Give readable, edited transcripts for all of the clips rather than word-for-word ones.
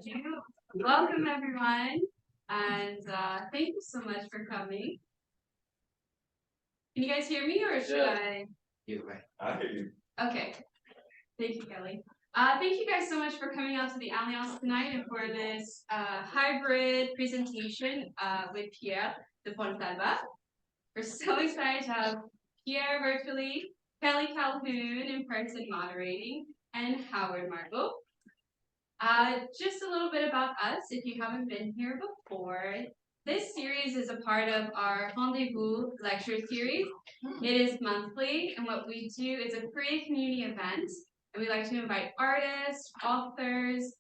you. Welcome, everyone, and thank you so much for coming. Can you guys hear me, or should I? Either way. I hear you. Okay. Thank you, Kelly. Thank you guys so much for coming out to the Alliance tonight and for this hybrid presentation with Pierre de Pontalba. We're so excited to have Pierre virtually, Kelly Calhoun in person moderating, and Howard Margot. Just a little bit about us, if you haven't been here before. This series is a part of our Rendezvous lecture series. It is monthly, and what we do is a free community event, and we like to invite artists, authors,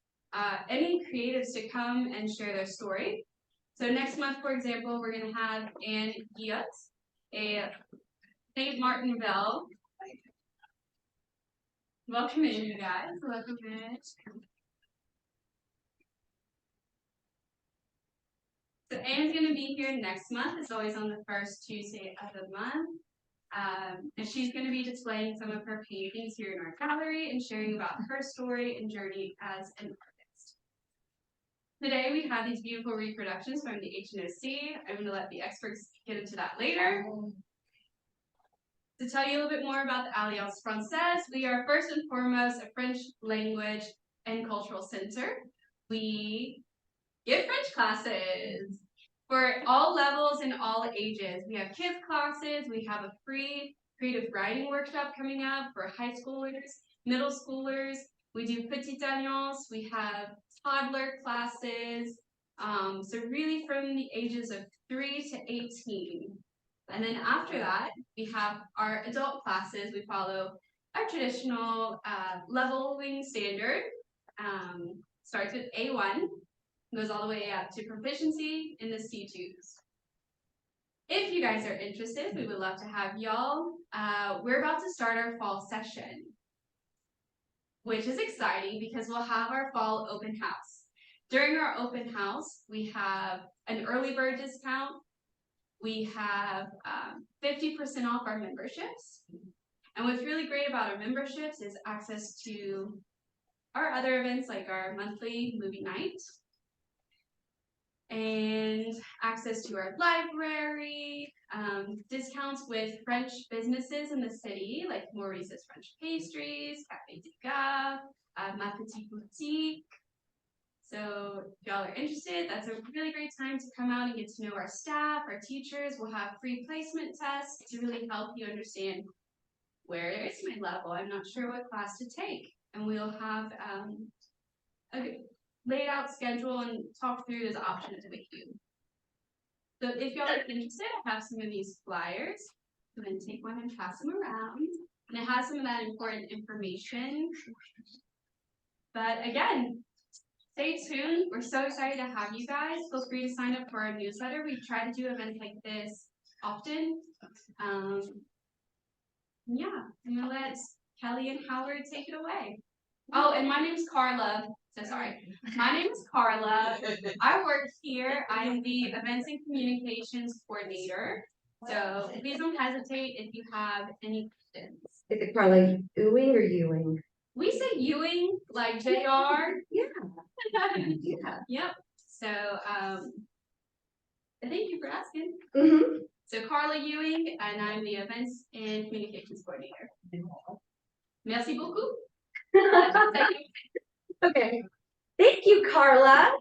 any creatives to come and share their story. So next month, for example, we're going to have anecdotes, a St. Martinville. Welcome in, you guys. Welcome in. So Anne's going to be here next month. It's always on the first Tuesday of the month. And she's going to be displaying some of her paintings here in our gallery and sharing about her story and journey as an artist. Today we have these beautiful reproductions from the HNOC. I'm going to let the experts get into that later. To tell you a little bit more about the Alliance Française, we are first and foremost a French language and cultural center. We give French classes for all levels and all ages. We have kids classes. We have a free creative writing workshop coming up for high schoolers, middle schoolers. We do Petite Alliance. We have toddler classes. So really from the ages of 3 to 18. And then after that, we have our adult classes. We follow our traditional leveling standard. Starts with A1. Goes all the way up to proficiency in the C2s. If you guys are interested, we would love to have y'all. We're about to start our fall session, which is exciting because we'll have our fall open house. During our open house, we have an early bird discount. We have 50% off our memberships. And what's really great about our memberships is access to our other events like our monthly movie night, and access to our library, discounts with French businesses in the city, like Maurice's French Pastries, Café Tika, Ma Petite Boutique. So if y'all are interested, that's a really great time to come out and get to know our staff, our teachers. We'll have free placement tests to really help you understand where is my level. I'm not sure what class to take. And we'll have a laid out schedule and talk through those options with you. So if y'all are interested, I have some of these flyers. I'm going to take one and pass them around. And it has some of that important information. But again, stay tuned. We're so excited to have you guys. Feel free to sign up for our newsletter. We try to do events like this often. Yeah, I'm going to let Kelly and Howard take it away. Oh, and my name is Carla. So sorry. My name is Carla. I work here. I'm the Events and Communications Coordinator. So please don't hesitate if you have any questions. Is it Carla Ewing or Ewing? We say Ewing, like JR. Yeah. Yeah. Yep. So thank you for asking. Mm-hmm. So Carla Ewing, and I'm the Events and Communications Coordinator. Merci beaucoup. Okay. Thank you, Carla.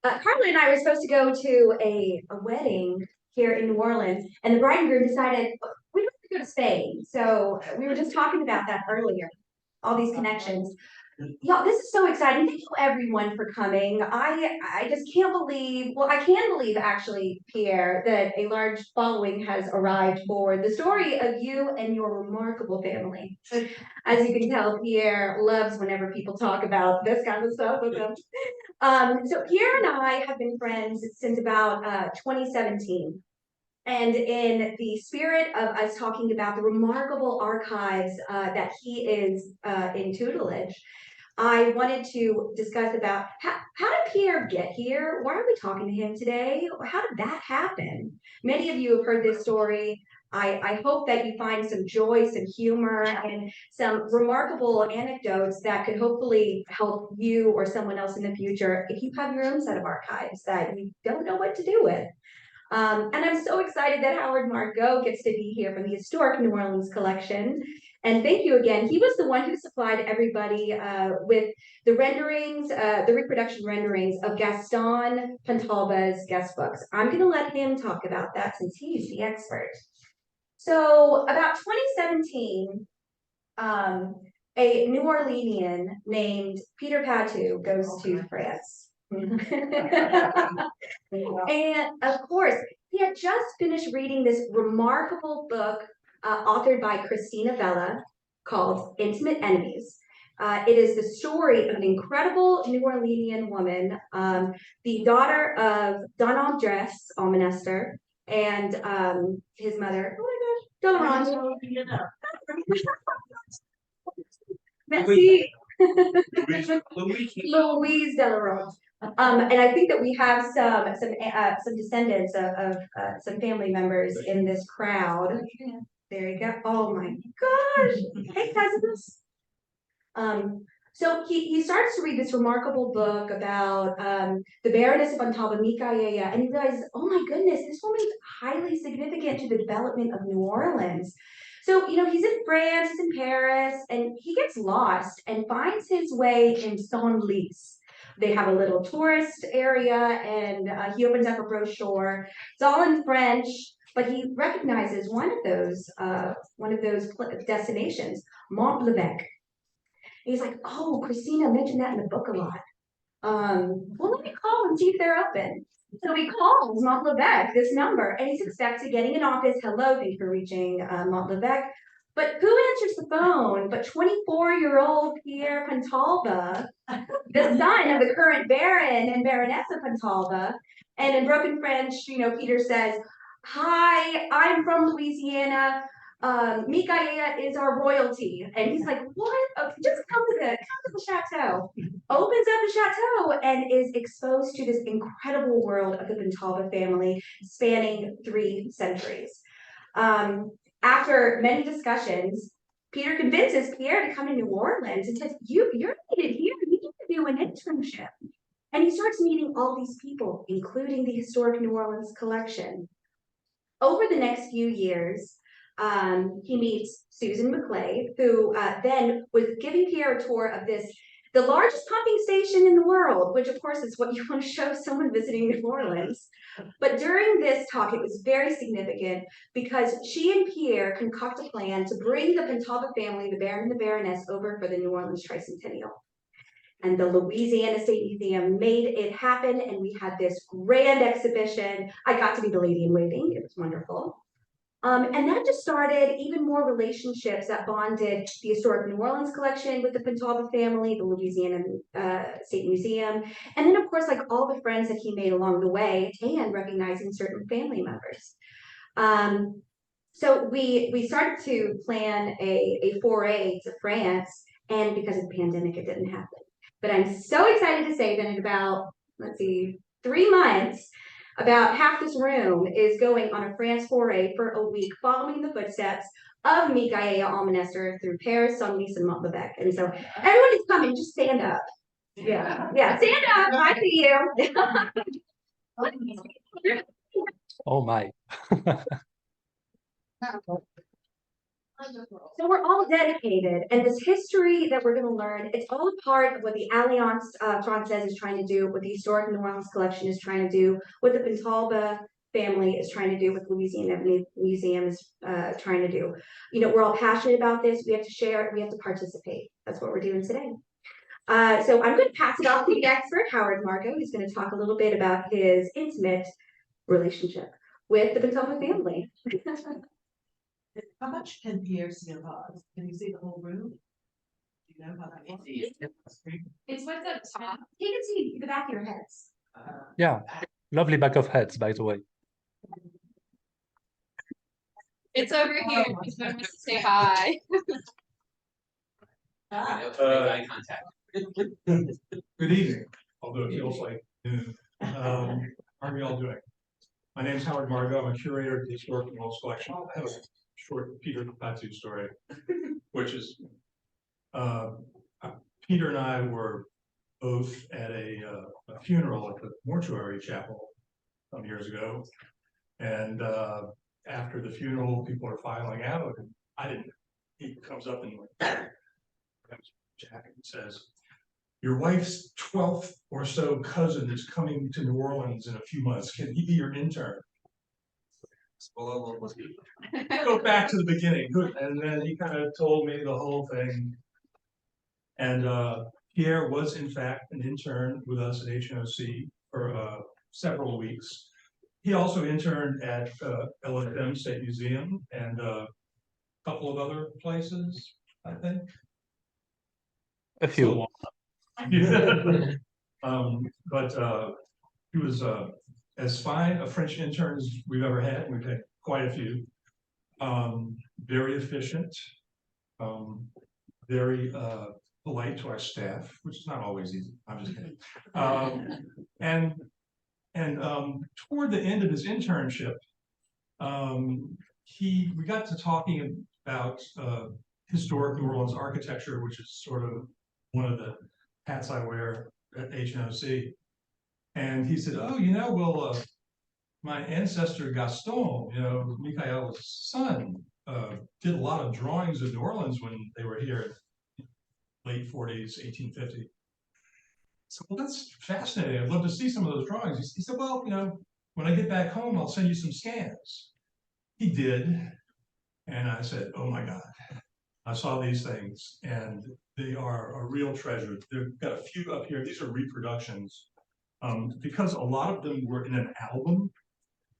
Carla and I were supposed to go to a wedding here in New Orleans, and the bride and groom decided we want to go to Spain. So we were just talking about that earlier, all these connections. Y'all, this is so exciting. Thank you everyone for coming. I just can't believe, well, I can believe actually, Pierre, that a large following has arrived for the story of you and your remarkable family. As you can tell, Pierre loves whenever people talk about this kind of stuff with him. So Pierre and I have been friends since about 2017. And in the spirit of us talking about the remarkable archives that he is in tutelage, I wanted to discuss about how did Pierre get here? Why are we talking to him today? How did that happen? Many of you have heard this story. I hope that you find some joy, some humor, and some remarkable anecdotes that could hopefully help you or someone else in the future if you have your own set of archives that you don't know what to do with. And I'm so excited that Howard Margot gets to be here from the Historic New Orleans Collection. And thank you again. He was the one who supplied everybody with the renderings, the reproduction renderings of Gaston Pontalba's guest books. I'm going to let him talk about that since he's the expert. So about 2017, a New Orleanian named Peter Patou goes to France. And of course, he had just finished reading this remarkable book authored by Christina Vella called Intimate Enemies. It is the story of an incredible New Orleanian woman, the daughter of Don Andres Almonester and his mother, oh my gosh, Delaronde. Merci. Louise Delaronde. And I think that we have some descendants of some family members in this crowd. There you go. Oh my gosh. Hey cousins. So he starts to read this remarkable book about the Baroness of Pontalba, Micaela, and he realizes, oh my goodness, this woman's highly significant to the development of New Orleans. So, you know, he's in France, he's in Paris, and he gets lost and finds his way in Senlis. They have a little tourist area, and he opens up a brochure. It's all in French, but he recognizes one of those destinations, Mont-l'Evêque. He's like, oh, Christina mentioned that in the book a lot. Well, let me call and see if they're open. So he calls Mont-l'Evêque, this number, and he's expected getting an office. Hello, thank you for reaching Mont-l'Evêque. But who answers the phone but 24-year-old Pierre Pontalba, the son of the current Baron and Baroness of Pontalba. And in broken French, you know, Peter says, hi, I'm from Louisiana. Micaela is our royalty. And he's like, what? Oh, just come to the chateau. Opens up the chateau and is exposed to this incredible world of the Pontalba family spanning 3 centuries. After many discussions, Peter convinces Pierre to come to New Orleans and says, you're needed here. You need to do an internship. And he starts meeting all these people, including the Historic New Orleans Collection. Over the next few years, he meets Susan McClay, who then was giving Pierre a tour of the largest pumping station in the world, which of course is what you want to show someone visiting New Orleans. But during this talk, it was very significant because she and Pierre concoct a plan to bring the Pontalba family, the Baron and the Baroness, over for the New Orleans Tricentennial. And the Louisiana State Museum made it happen, and we had this grand exhibition. I got to be the lady in waiting. It was wonderful. And that just started even more relationships that bonded the Historic New Orleans Collection with the Pontalba family, the Louisiana State Museum, and then of course, like all the friends that he made along the way, and recognizing certain family members. So we started to plan a foray to France, and because of the pandemic, it didn't happen. But I'm so excited to say that in about, 3 months, about half this room is going on a France foray for a week, following the footsteps of Micaela Almonester through Paris, Senlis, and Mont-l'Evêque. And so everyone is coming, just stand up. Yeah, stand up. I see you. Oh my. So we're all dedicated, and this history that we're going to learn, it's all a part of what the Alliance Française is trying to do, what the Historic New Orleans Collection is trying to do, what the Pontalba family is trying to do, what the Louisiana Museum is trying to do. You know, we're all passionate about this. We have to share it. We have to participate. That's what we're doing today. So I'm going to pass it off to the expert, Howard Margot, who's going to talk a little bit about his intimate relationship with the Pontalba family. How much can Pierre see of us? Can you see the whole room? Do you know how that works? It's what's up top. You can see the back of your heads. Yeah, lovely back of heads, by the way. It's over here. If you want to say hi. Eye contact. Good evening, although it feels like noon. How are we all doing? My name's Howard Margot. I'm a curator at the Historic New Orleans Collection. I have a short Peter Patu story, which is Peter and I were both at a funeral at the mortuary chapel some years ago. And after the funeral, people are filing out, and I didn't. He comes up and Jack and says, "Your wife's 12th or so cousin is coming to New Orleans in a few months. Can he be your intern?" Well, let's go back to the beginning. Good. And then he kind of told me the whole thing. And Pierre was, in fact, an intern with us at HNOC for several weeks. He also interned at LSM State Museum and a couple of other places, I think. A few. But he was as fine a French intern as we've ever had. We've had quite a few. Very efficient, very polite to our staff, which is not always easy. I'm just kidding. And toward the end of his internship, we got to talking about historic New Orleans architecture, which is sort of one of the hats I wear at HNOC. And he said, "Oh, well, my ancestor Gaston, Michael's son, did a lot of drawings of New Orleans when they were here in late 40s, 1850. So, well, that's fascinating. I'd love to see some of those drawings." He said, "Well, when I get back home, I'll send you some scans." He did. And I said, "Oh my God." I saw these things and they are a real treasure. They've got a few up here. These are reproductions. Because a lot of them were in an album,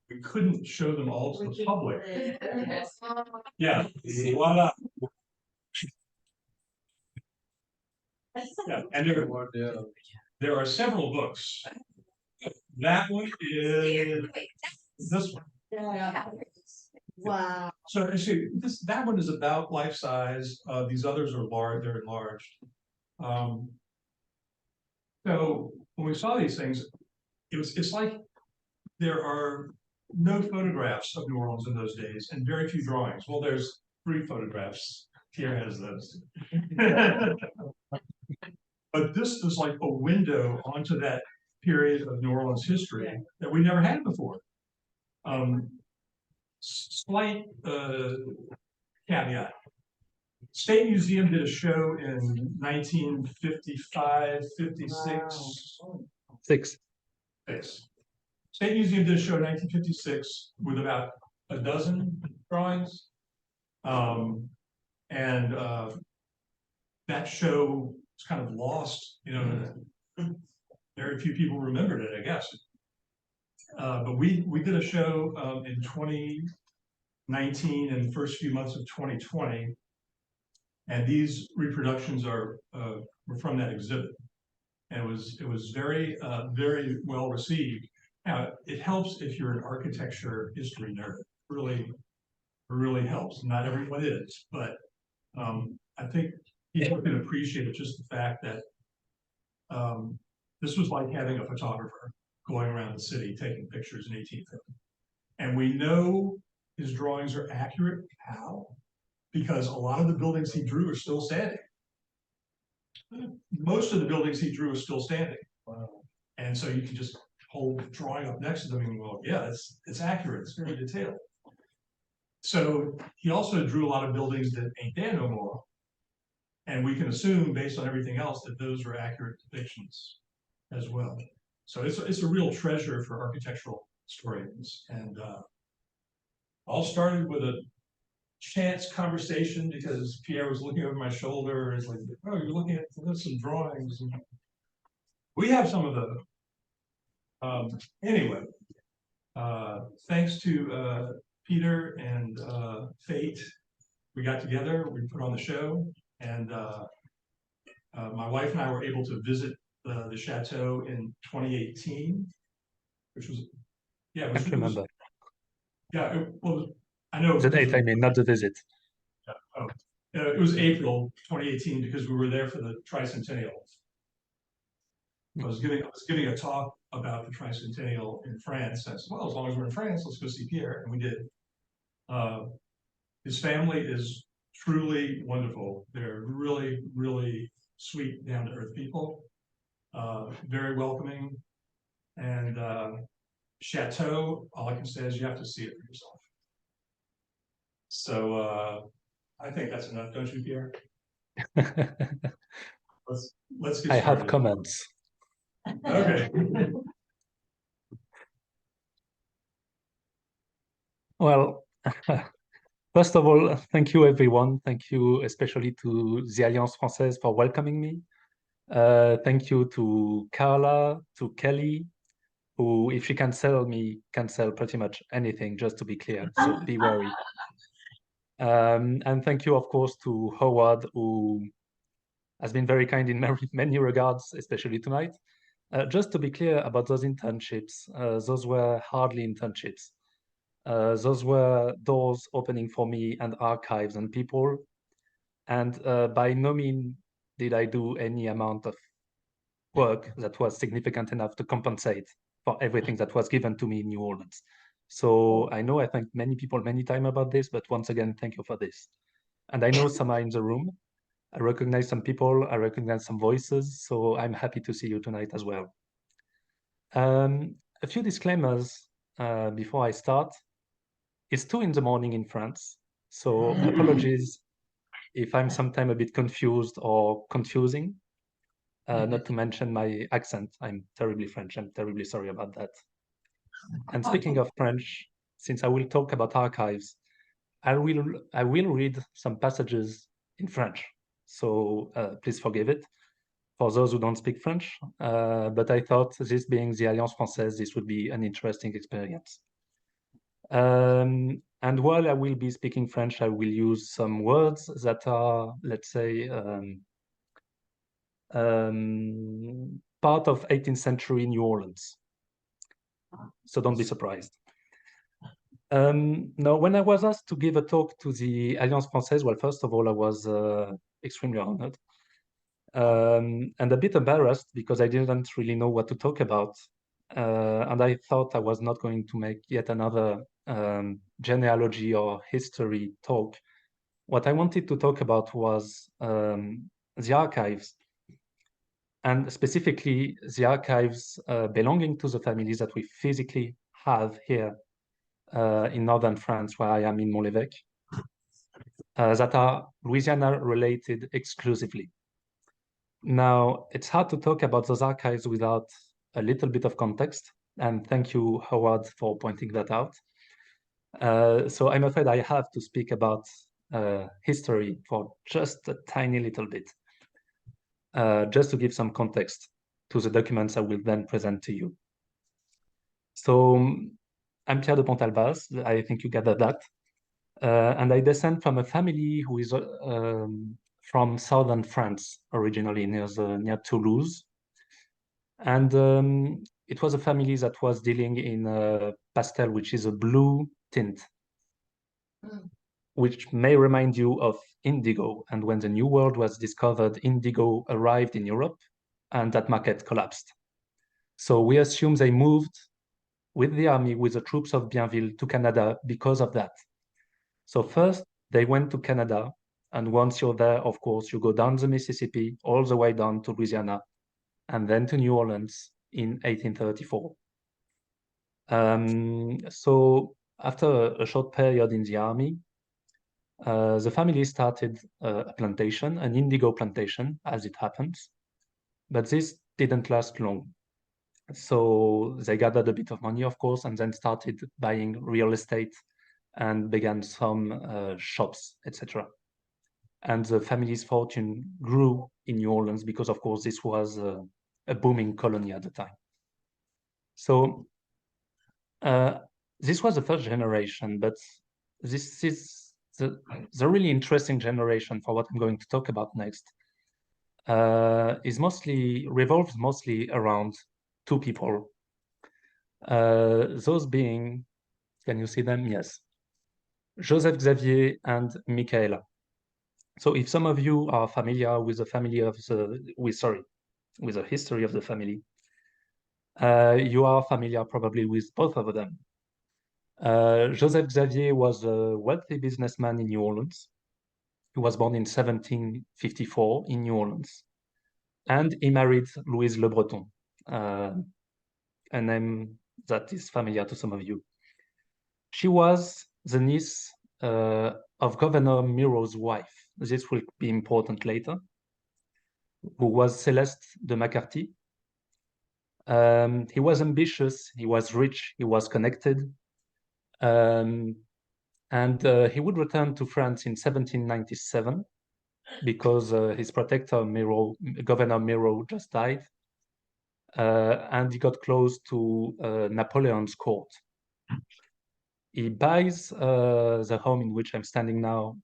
we couldn't show them all to the public. Yeah, voila. Yeah, and there are several books. That one is this one. Yeah. Wow. So you see, that one is about life size. These others are large. They're enlarged. So when we saw these things, it's like there are no photographs of New Orleans in those days and very few drawings. Well, there's 3 photographs. Pierre has those. But this is like a window onto that period of New Orleans history that we never had before. Slight caveat. State Museum did a show in 1955, 56. Wow. 6. State Museum did a show in 1956 with about a dozen drawings. That show was kind of lost, very few people remembered it, I guess. But we did a show in 2019 and the first few months of 2020. And these reproductions were from that exhibit. And it was very, very well received. Now, it helps if you're an architecture history nerd. Really helps. Not everyone is, but I think people can appreciate it, just the fact that this was like having a photographer going around the city taking pictures in 1850. And we know his drawings are accurate. How? Because a lot of the buildings he drew are still standing. Most of the buildings he drew are still standing. Wow. And so you can just hold the drawing up next to them and go, yeah, it's accurate, it's very detailed. So he also drew a lot of buildings that ain't there no more. And we can assume, based on everything else, that those are accurate depictions as well. So it's a real treasure for architectural historians. And all started with a chance conversation because Pierre was looking over my shoulder and it's like, "Oh, you're looking at some drawings." And we have some of those. Anyway, thanks to Peter and Fate, we got together, we put on the show, and my wife and I were able to visit the chateau in 2018, which was, yeah. I remember. Yeah, I know. The date, I mean, not the visit. It was April 2018 because we were there for the tricentennial. I was giving a talk about the tricentennial in France. I said, well, as long as we're in France, let's go see Pierre, and we did. His family is truly wonderful. They're really, really sweet, down-to-earth people, very welcoming. And chateau, all I can say is you have to see it for yourself. So I think that's enough, don't you, Pierre? Let's get I started. have comments. Okay. Well, first of all, thank you, everyone. Thank you, especially to the Alliance Française for welcoming me. Thank you to Carla, to Kelly, who, if she can sell me, can sell pretty much anything, just to be clear. So be wary. And thank you, of course, to Howard, who has been very kind in many regards, especially tonight. Just to be clear about those internships, those were hardly internships. Those were doors opening for me and archives and people. And by no means did I do any amount of work that was significant enough to compensate for everything that was given to me in New Orleans. So I know I thanked many people many times about this, but once again, thank you for this. And I know some are in the room. I recognize some people, I recognize some voices, so I'm happy to see you tonight as well. A few disclaimers before I start. It's 2 in the morning in France, so apologies if I'm sometimes a bit confused or confusing. Not to mention my accent. I'm terribly French. I'm terribly sorry about that. And speaking of French, since I will talk about archives, I will read some passages in French. So please forgive it for those who don't speak French. But I thought, this being the Alliance Française, this would be an interesting experience. And while I will be speaking French, I will use some words that are, let's say, part of 18th century New Orleans. So don't be surprised. Now, when I was asked to give a talk to the Alliance Française, well, first of all, I was extremely honored and a bit embarrassed because I didn't really know what to talk about. And I thought I was not going to make yet another genealogy or history talk. What I wanted to talk about was the archives, and specifically the archives belonging to the families that we physically have here in northern France, where I am in Mont-l'Evêque, that are Louisiana related exclusively. Now, it's hard to talk about those archives without a little bit of context, and thank you, Howard, for pointing that out. So I'm afraid I have to speak about history for just a tiny little bit, just to give some context to the documents I will then present to you. So I'm Pierre de Pontalba, I think you gathered that. And I descend from a family who is from southern France, originally near Toulouse. And it was a family that was dealing in pastel, which is a blue tint, which may remind you of indigo. And when the New World was discovered, indigo arrived in Europe and that market collapsed. So we assume they moved with the army, with the troops of Bienville to Canada because of that. So first, they went to Canada. And once you're there, of course, you go down the Mississippi, all the way down to Louisiana, and then to New Orleans in 1834. So after a short period in the army, the family started a plantation, an indigo plantation, as it happens. But this didn't last long. So they gathered a bit of money, of course, and then started buying real estate and began some shops, etc. And the family's fortune grew in New Orleans because, of course, this was a booming colony at the time. So this was the first generation, but this is the really interesting generation for what I'm going to talk about next. Revolves mostly around 2 people. Those being, can you see them? Yes. Joseph Xavier and Michaela. So if some of you are familiar with the family of with a history of the family. You are familiar probably with both of them. Joseph Xavier was a wealthy businessman in New Orleans. He was born in 1754 in New Orleans, and he married Louise Le Breton, a name that is familiar to some of you. She was the niece of Governor Miro's wife. This will be important later, who was Celeste de McCarthy. He was ambitious, he was rich, he was connected. And he would return to France in 1797 because his protector, Governor Miro, just died. And he got close to Napoleon's court. He buys the home in which I'm standing now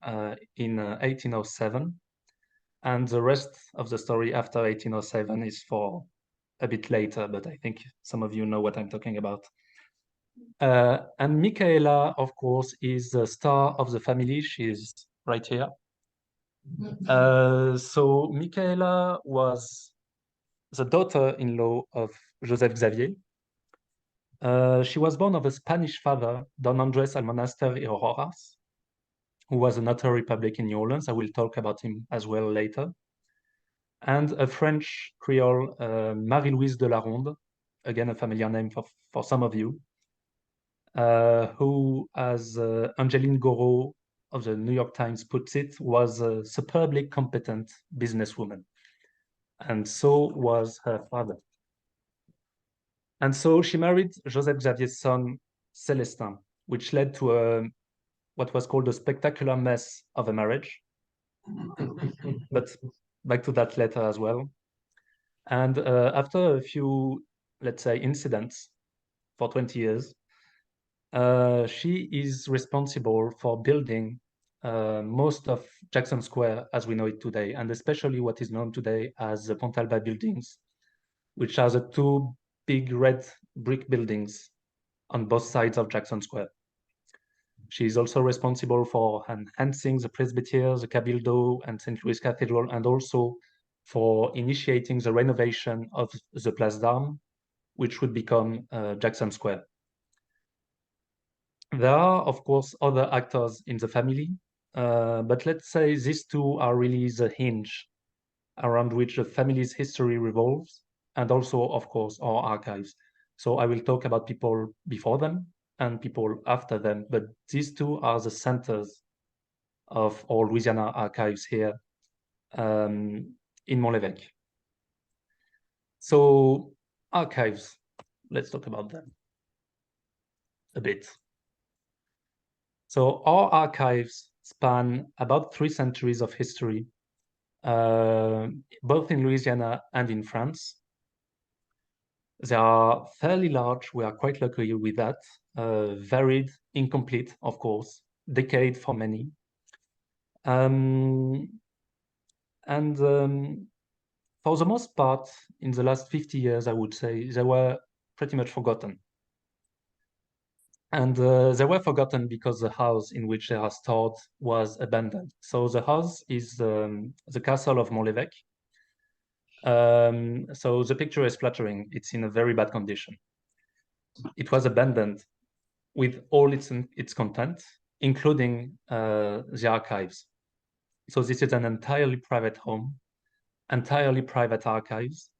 in 1807. And the rest of the story after 1807 is for a bit later, but I think some of you know what I'm talking about. And Michaela, of course, is the star of the family. She's right here. So Michaela was the daughter-in-law of Joseph Xavier. She was born of a Spanish father, Don Andres Almonaster y Auroras, who was a notary public in New Orleans. I will talk about him as well later. And a French Creole, Marie-Louise de la Ronde, again, a familiar name for some of you, who, as Angeline Gouraud of the New York Times puts it, was a superbly competent businesswoman. And so was her father. And so she married Joseph Xavier's son, Celestin, which led to what was called a spectacular mess of a marriage. But back to that later as well. And after a few, let's say, incidents for 20 years, she is responsible for building most of Jackson Square as we know it today, and especially what is known today as the Pontalba buildings, which are the two big red brick buildings on both sides of Jackson Square. She is also responsible for enhancing the Presbytere, the Cabildo, and St. Louis Cathedral, and also for initiating the renovation of the Place d'Armes, which would become Jackson Square. There are, of course, other actors in the family, but let's say these two are really the hinge around which the family's history revolves, and also, of course, our archives. So I will talk about people before them and people after them, but these two are the centers of our Louisiana archives here in Mont-l'Evêque. So archives, let's talk about them a bit. So our archives span about 3 centuries of history, both in Louisiana and in France. They are fairly large. We are quite lucky with that. Varied, incomplete, of course, decade for many. For the most part, in the last 50 years, I would say, they were pretty much forgotten. And they were forgotten because the house in which they are stored was abandoned. So the house is the castle of Mont-l'Evêque. So the picture is flattering. It's in a very bad condition. It was abandoned with all its content, including the archives. So this is an entirely private home, entirely private archives.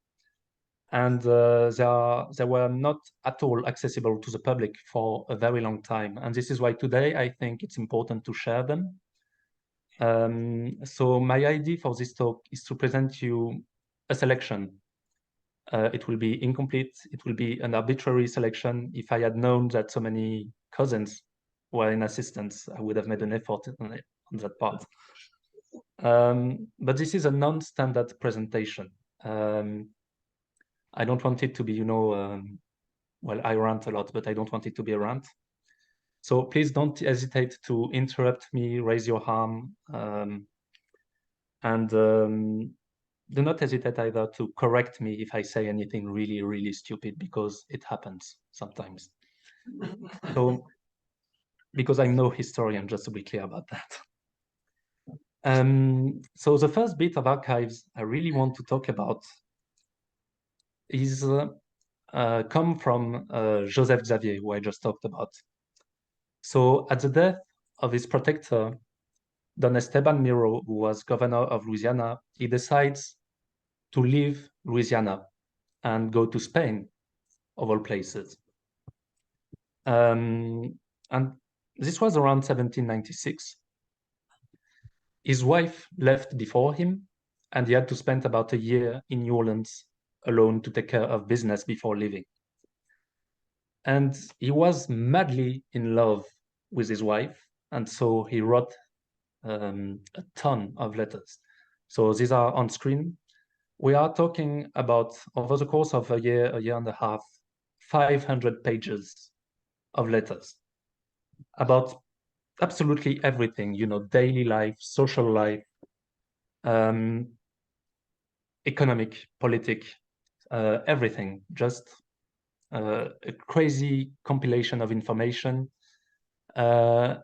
And they were not at all accessible to the public for a very long time. And this is why today I think it's important to share them. So my idea for this talk is to present you a selection. It will be incomplete. It will be an arbitrary selection. If I had known that so many cousins were in assistance, I would have made an effort on that part. But this is a non-standard presentation. I don't want it to be, well, I rant a lot, but I don't want it to be a rant. So please don't hesitate to interrupt me, raise your arm, and do not hesitate either to correct me if I say anything really, really stupid, because it happens sometimes. So, because I'm no historian, just to be clear about that. So the first bit of archives I really want to talk about is come from Joseph Xavier, who I just talked about. So at the death of his protector, Don Esteban Miro, who was governor of Louisiana, he decides to leave Louisiana and go to Spain, of all places. And this was around 1796. His wife left before him, and he had to spend about a year in New Orleans alone to take care of business before leaving. And he was madly in love with his wife, and so he wrote a ton of letters. So these are on screen. We are talking about, over the course of a year and a half, 500 pages of letters about absolutely everything, daily life, social life, economic, politic, everything, just a crazy compilation of information. And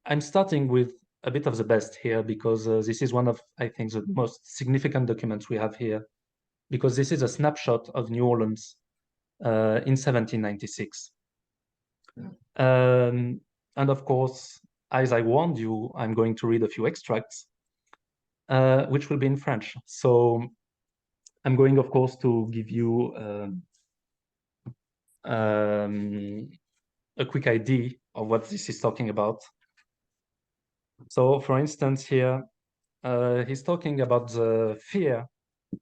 I'm starting with a bit of the best here because this is one of, I think, the most significant documents we have here, because this is a snapshot of New Orleans in 1796. And of course, as I warned you, I'm going to read a few extracts, which will be in French. So I'm going, of course, to give you a quick idea of what this is talking about. So, for instance, here, he's talking about the fear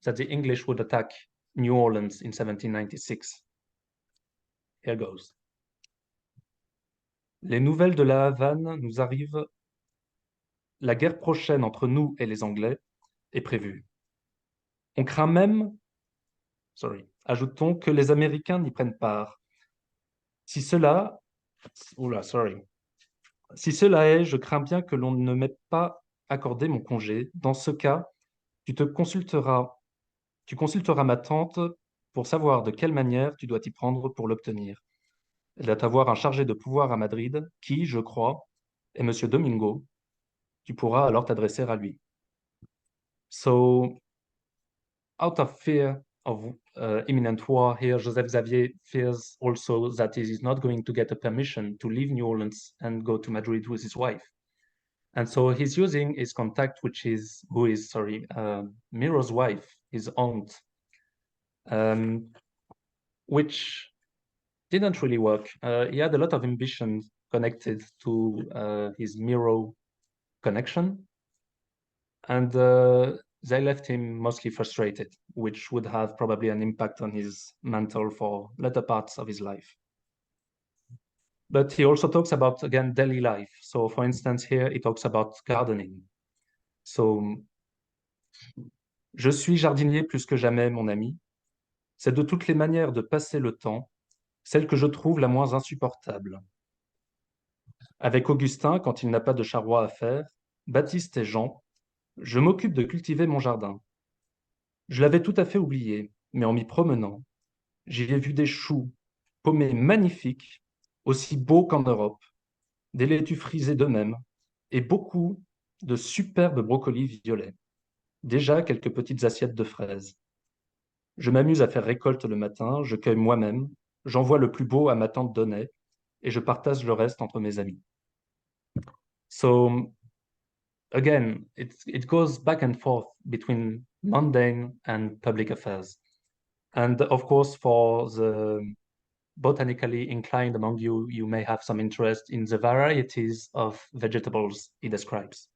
that the English would attack New Orleans in 1796. Here goes. Les nouvelles de la Havane nous arrivent. La guerre prochaine entre nous et les Anglais est prévue. On craint même, ajoute-t-on, que les Américains n'y prennent part. Si cela est, je crains bien que l'on ne m'ait pas accordé mon congé. Dans ce cas, tu consulteras ma tante pour savoir de quelle manière tu dois t'y prendre pour l'obtenir. Elle doit avoir un chargé de pouvoir à Madrid qui, je crois, est Monsieur Domingo. Tu pourras alors t'adresser à lui. So, out of fear of imminent war here, Joseph Xavier fears also that he is not going to get a permission to leave New Orleans and go to Madrid with his wife. And so he's using his contact, Miro's wife, his aunt, which didn't really work. He had a lot of ambition connected to his Miro connection, and they left him mostly frustrated, which would have probably an impact on his mental for later parts of his life. But he also talks about, again, daily life. So, for instance, here he talks about gardening. So, je suis jardinier plus que jamais, mon ami. C'est de toutes les manières de passer le temps, celle que je trouve la moins insupportable. Avec Augustin, quand il n'a pas de charroi à faire, Baptiste et Jean, je m'occupe de cultiver mon jardin. Je l'avais tout à fait oublié, mais en m'y promenant, j'y ai vu des choux paumés magnifiques, aussi beaux qu'en Europe, des laitues frisées d'eux-mêmes, et beaucoup de superbes brocolis violets. Déjà quelques petites assiettes de fraises. Je m'amuse à faire récolte le matin, je cueille moi-même, j'envoie le plus beau à ma tante Donnay, et je partage le reste entre mes amis. So, again, it goes back and forth between mundane and public affairs. And of course, for the botanically inclined among you, you may have some interest in the varieties of vegetables he describes.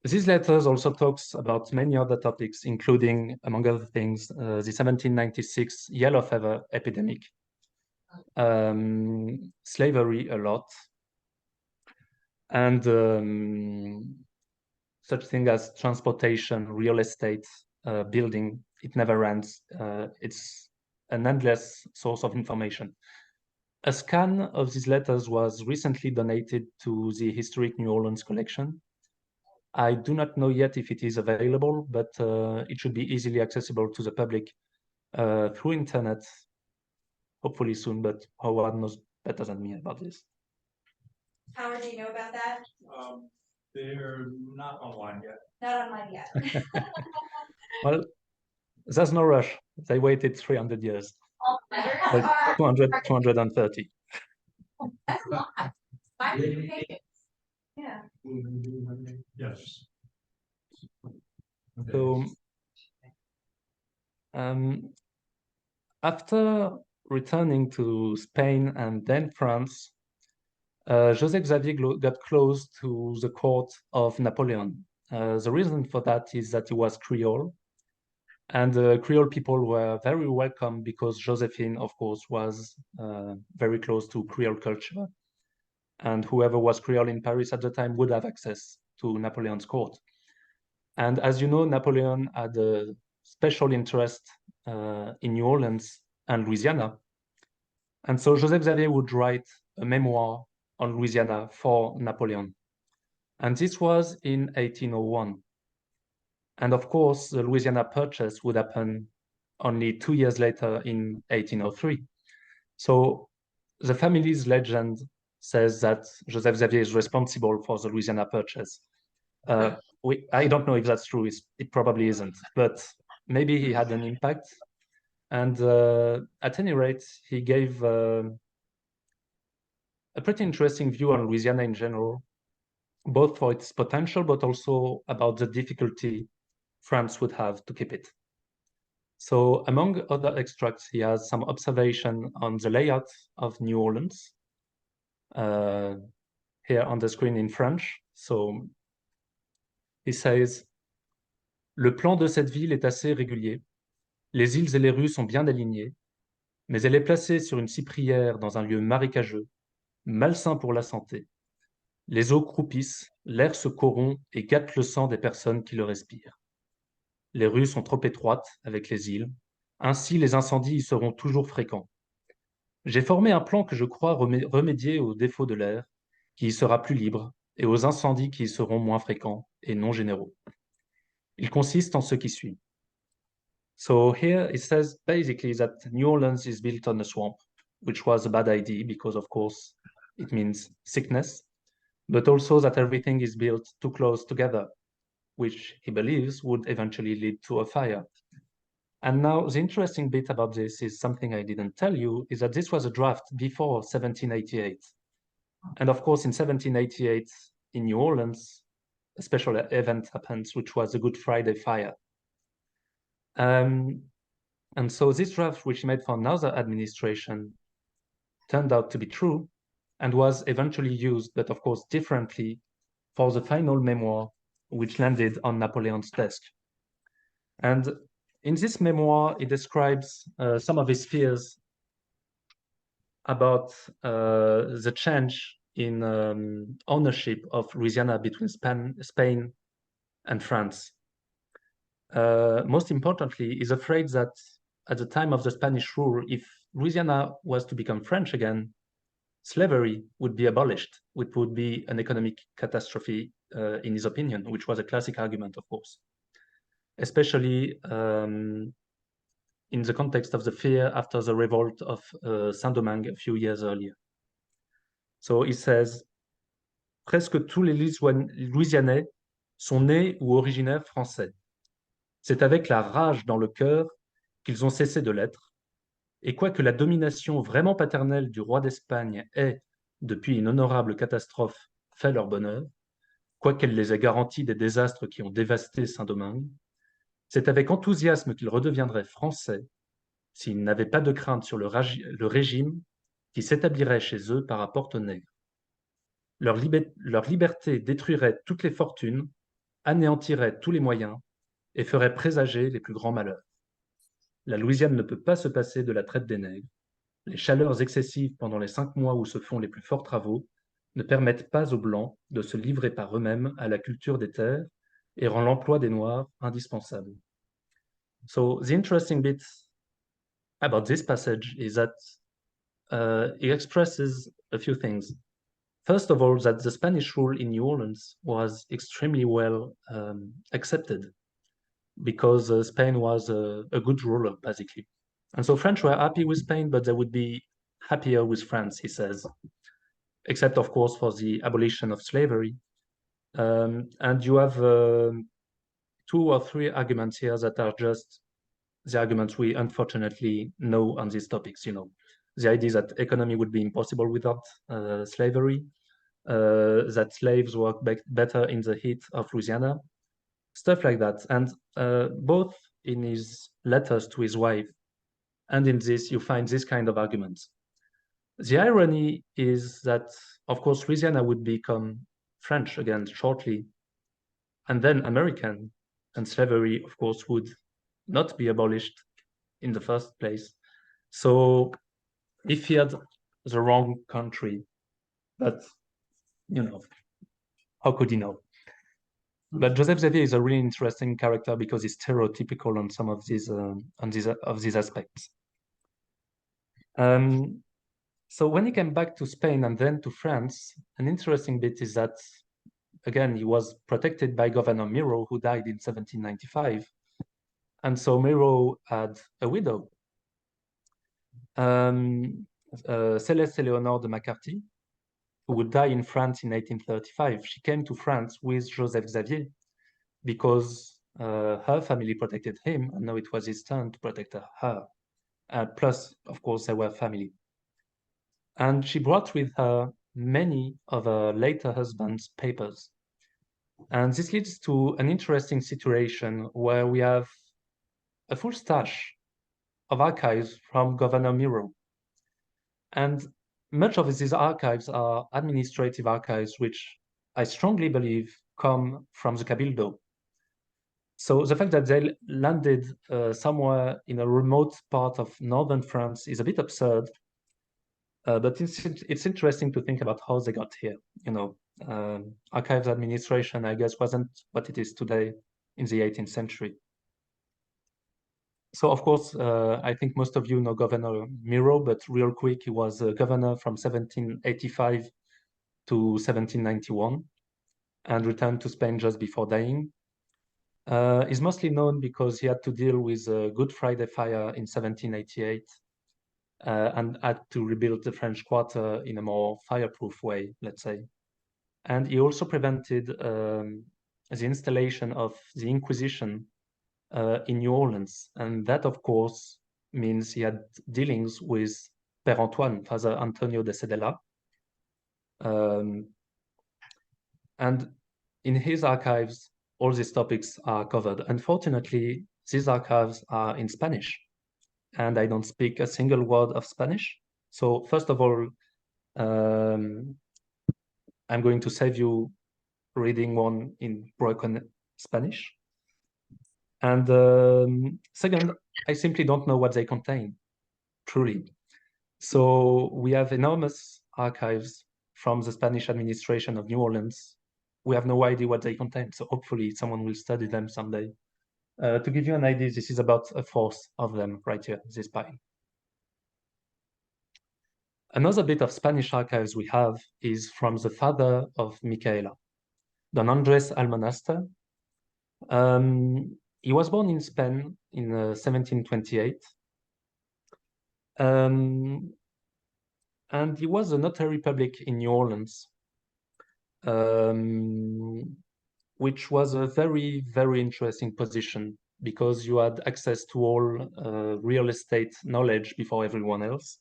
These letters also talks about many other topics, including, among other things, the 1796 yellow fever epidemic, slavery a lot, and such thing as transportation, real estate, building. It never ends. It's an endless source of information. A scan of these letters was recently donated to the Historic New Orleans collection. I do not know yet if it is available, but it should be easily accessible to the public through internet, hopefully soon, but Howard knows better than me about this. Howard, do you know about that? They're not online yet. Not online yet. Well, There's no rush. They waited 300 years. All letters Like are, 200, 230. that's a lot. Why did you take it? Yeah. Yes. So after returning to Spain and then France, Joseph Xavier got close to the court of Napoleon. The reason for that is that he was Creole, and the Creole people were very welcome because Josephine, of course, was very close to Creole culture. And whoever was Creole in Paris at the time would have access to Napoleon's court. And as you know, Napoleon had a special interest in New Orleans and Louisiana. And so Joseph Xavier would write a memoir on Louisiana for Napoleon. And this was in 1801. And of course, the Louisiana Purchase would happen only 2 years later in 1803. So the family's legend says that Joseph Xavier is responsible for the Louisiana Purchase. I don't know if that's true. It probably isn't, but maybe he had an impact. And at any rate, he gave a pretty interesting view on Louisiana in general, both for its potential, but also about the difficulty France would have to keep it. So among other extracts, he has some observation on the layout of New Orleans, here on the screen in French. So he says, le plan de cette ville est assez régulier. Les îles et les rues sont bien alignées, mais elle est placée sur une cyprière dans un lieu marécageux, malsain pour la santé. Les eaux croupissent, l'air se corrompt et gâte le sang des personnes qui le respirent. Les rues sont trop étroites avec les îles, ainsi les incendies y seront toujours fréquents. J'ai formé un plan que je crois remédier aux défauts de l'air, qui y sera plus libre, et aux incendies qui y seront moins fréquents et non généraux. Il consiste en ce qui suit. So here it says basically that New Orleans is built on a swamp, which was a bad idea because, of course, it means sickness, but also that everything is built too close together, which he believes would eventually lead to a fire. And now the interesting bit about this is something I didn't tell you, is that this was a draft before 1788. And of course, in 1788, in New Orleans, a special event happens, which was the Good Friday fire. And so this draft, which he made for another administration, turned out to be true and was eventually used, but of course differently, for the final memoir, which landed on Napoleon's desk. And in this memoir, he describes some of his fears about the change in ownership of Louisiana between Spain and France. Most importantly, he's afraid that at the time of the Spanish rule, if Louisiana was to become French again, slavery would be abolished, which would be an economic catastrophe, in his opinion, which was a classic argument, of course, especially in the context of the fear after the revolt of Saint-Domingue a few years earlier. So he says, presque tous les Louisianais sont nés ou originaires français. C'est avec la rage dans le cœur qu'ils ont cessé de l'être, et quoique la domination vraiment paternelle du roi d'Espagne ait, depuis une honorable catastrophe, fait leur bonheur, quoiqu'elle les ait garantis des désastres qui ont dévasté Saint-Domingue, c'est avec enthousiasme qu'ils redeviendraient français s'ils n'avaient pas de crainte sur le régime qui s'établirait chez eux par rapport aux nègres. Leur liberté détruirait toutes les fortunes, anéantirait tous les moyens et ferait présager les plus grands malheurs. La Louisiane ne peut pas se passer de la traite des nègres. Les chaleurs excessives pendant les 5 mois où se font les plus forts travaux ne permettent pas aux Blancs de se livrer par eux-mêmes à la culture des terres et rend l'emploi des Noirs indispensable. So the interesting bit about this passage is that it expresses a few things. First of all, that the Spanish rule in New Orleans was extremely well accepted because Spain was a good ruler, basically. And so French were happy with Spain, but they would be happier with France, he says, except, of course, for the abolition of slavery. And you have 2 or 3 arguments here that are just the arguments we unfortunately know on these topics. You know, the idea that economy would be impossible without slavery, that slaves work better in the heat of Louisiana, stuff like that. And both in his letters to his wife and in this, you find this kind of arguments. The irony is that, of course, Louisiana would become French again shortly, and then American, and slavery, of course, would not be abolished in the first place. So he feared the wrong country, but, you know, how could he know? But Joseph Xavier is a really interesting character because he's stereotypical on some of these aspects. So when he came back to Spain and then to France, an interesting bit is that, again, he was protected by Governor Miro, who died in 1795. And so Miro had a widow, Céleste Eleonore de Macarty, who would die in France in 1835. She came to France with Joseph Xavier because her family protected him, and now it was his turn to protect her. Plus, of course, they were family. And she brought with her many of her later husband's papers. And this leads to an interesting situation where we have a full stash of archives from Governor Miro. And much of these archives are administrative archives, which I strongly believe come from the Cabildo. So the fact that they landed somewhere in a remote part of northern France is a bit absurd, but it's interesting to think about how they got here. You know, archives administration, I guess, wasn't what it is today in the 18th century. So, of course, I think most of you know Governor Miro, but real quick, he was a governor from 1785 to 1791 and returned to Spain just before dying. He's mostly known because he had to deal with a Good Friday fire in 1788 and had to rebuild the French Quarter in a more fireproof way, let's say. And he also prevented the installation of the Inquisition in New Orleans. And that, of course, means he had dealings with Père Antoine, Father Antonio de Sedela. And in his archives, all these topics are covered. Unfortunately, these archives are in Spanish, and I don't speak a single word of Spanish. So first of all, I'm going to save you reading one in broken Spanish. And second, I simply don't know what they contain, truly. So we have enormous archives from the Spanish administration of New Orleans. We have no idea what they contain, so hopefully someone will study them someday. To give you an idea, this is about a fourth of them right here, this pile. Another bit of Spanish archives we have is from the father of Micaela, Don Andres Almonaster. He was born in Spain in 1728. And he was a notary public in New Orleans, which was a very, very interesting position because you had access to all real estate knowledge before everyone else.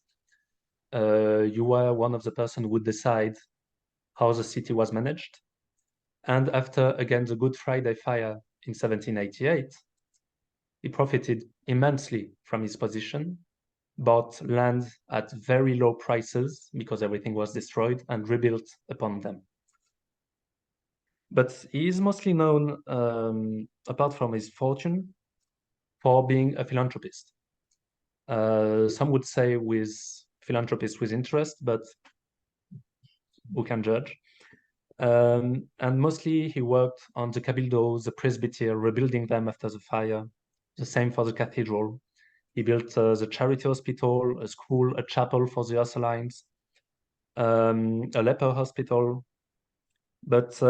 You were one of the person who would decide how the city was managed. And after, again, the Good Friday fire in 1788, he profited immensely from his position, bought land at very low prices because everything was destroyed and rebuilt upon them. But he is mostly known, apart from his fortune, for being a philanthropist. Some would say with philanthropist with interest, but who can judge? And mostly he worked on the Cabildo, the presbytery, rebuilding them after the fire. The same for the cathedral. He built the charity hospital, a school, a chapel for the Ursulines, a leper hospital. But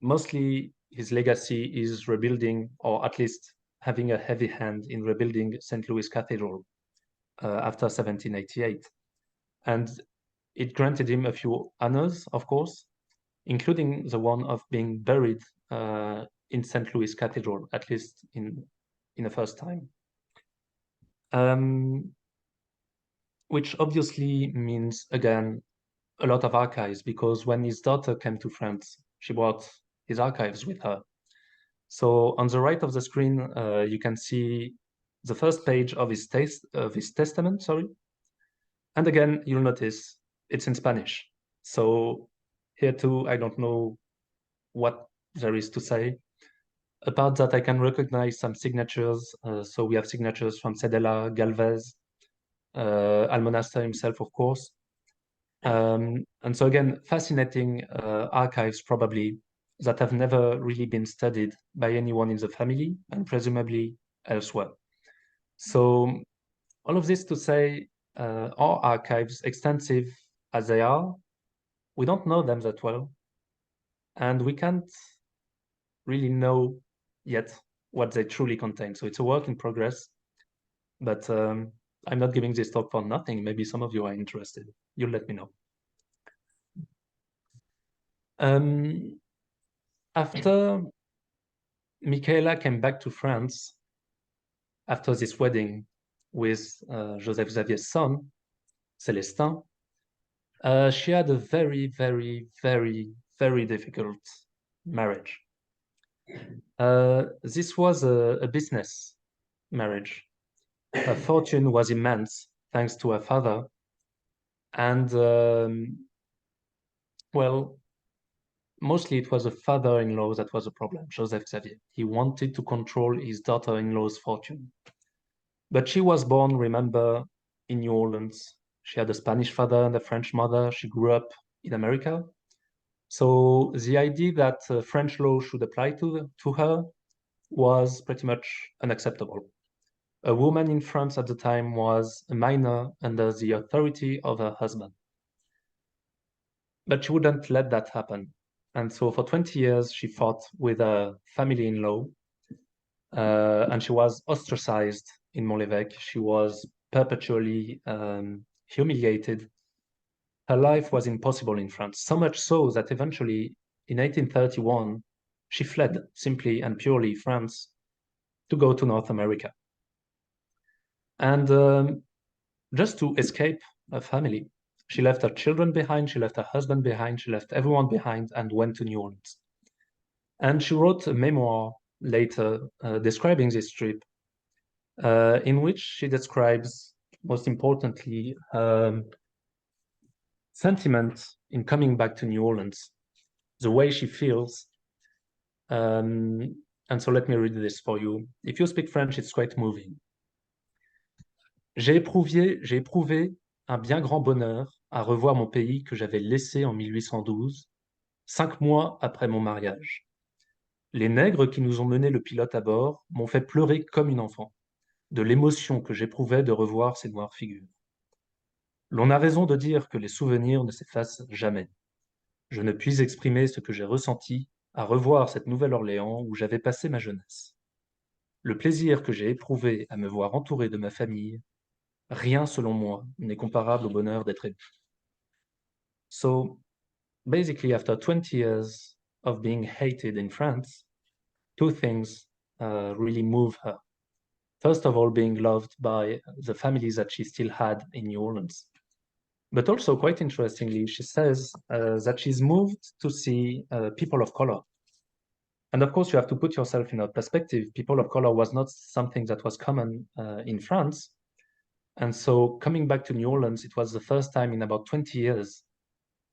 mostly his legacy is rebuilding, or at least having a heavy hand in rebuilding St. Louis Cathedral after 1788. And it granted him a few honors, of course, including the one of being buried in St. Louis Cathedral, at least in the first time. which obviously means, again, a lot of archives, because when his daughter came to France, she brought his archives with her. So on the right of the screen, you can see the first page of his testament, sorry. And again, you'll notice it's in Spanish. So here too, I don't know what there is to say. Apart that, I can recognize some signatures. So we have signatures from Cedella, Galvez, Almonaster himself, of course. And so again, fascinating archives probably that have never really been studied by anyone in the family and presumably elsewhere. So all of this to say, our archives, extensive as they are, we don't know them that well. And we can't really know yet what they truly contain. So it's a work in progress, but I'm not giving this talk for nothing. Maybe some of you are interested. You'll let me know. After Michaela came back to France, after this wedding with Joseph Xavier's son, Célestin, she had a very, very, very, very difficult marriage. This was a business marriage. Her fortune was immense, thanks to her father. And, well, mostly it was a father-in-law that was a problem, Joseph Xavier. He wanted to control his daughter-in-law's fortune. But she was born, remember, in New Orleans. She had a Spanish father and a French mother. She grew up in America. So the idea that French law should apply to her was pretty much unacceptable. A woman in France at the time was a minor under the authority of her husband. But she wouldn't let that happen. And so for 20 years, she fought with her family-in-law, and she was ostracized in Mont-l'Evêque. She was perpetually humiliated. Her life was impossible in France, so much so that eventually, in 1831, she fled simply and purely France to go to North America. And just to escape her family, she left her children behind, she left her husband behind, she left everyone behind and went to New Orleans. And she wrote a memoir later describing this trip, in which she describes, most importantly, sentiment in coming back to New Orleans, the way she feels. And so let me read this for you. If you speak French, it's quite moving. J'ai éprouvé un bien grand bonheur à revoir mon pays que j'avais laissé en 1812, 5 mois après mon mariage. Les nègres qui nous ont mené le pilote à bord m'ont fait pleurer comme une enfant, de l'émotion que j'éprouvais de revoir ces noires figures. L'on a raison de dire que les souvenirs ne s'effacent jamais. Je ne puis exprimer ce que j'ai ressenti à revoir cette Nouvelle-Orléans où j'avais passé ma jeunesse. Le plaisir que j'ai éprouvé à me voir entouré de ma famille, rien selon moi n'est comparable au bonheur d'être ému. So basically, after 20 years of being hated in France, two things really move her. First of all, being loved by the families that she still had in New Orleans. But also, quite interestingly, she says that she's moved to see people of color. And of course, you have to put yourself in a perspective. People of color was not something that was common in France. And so coming back to New Orleans, it was the first time in about 20 years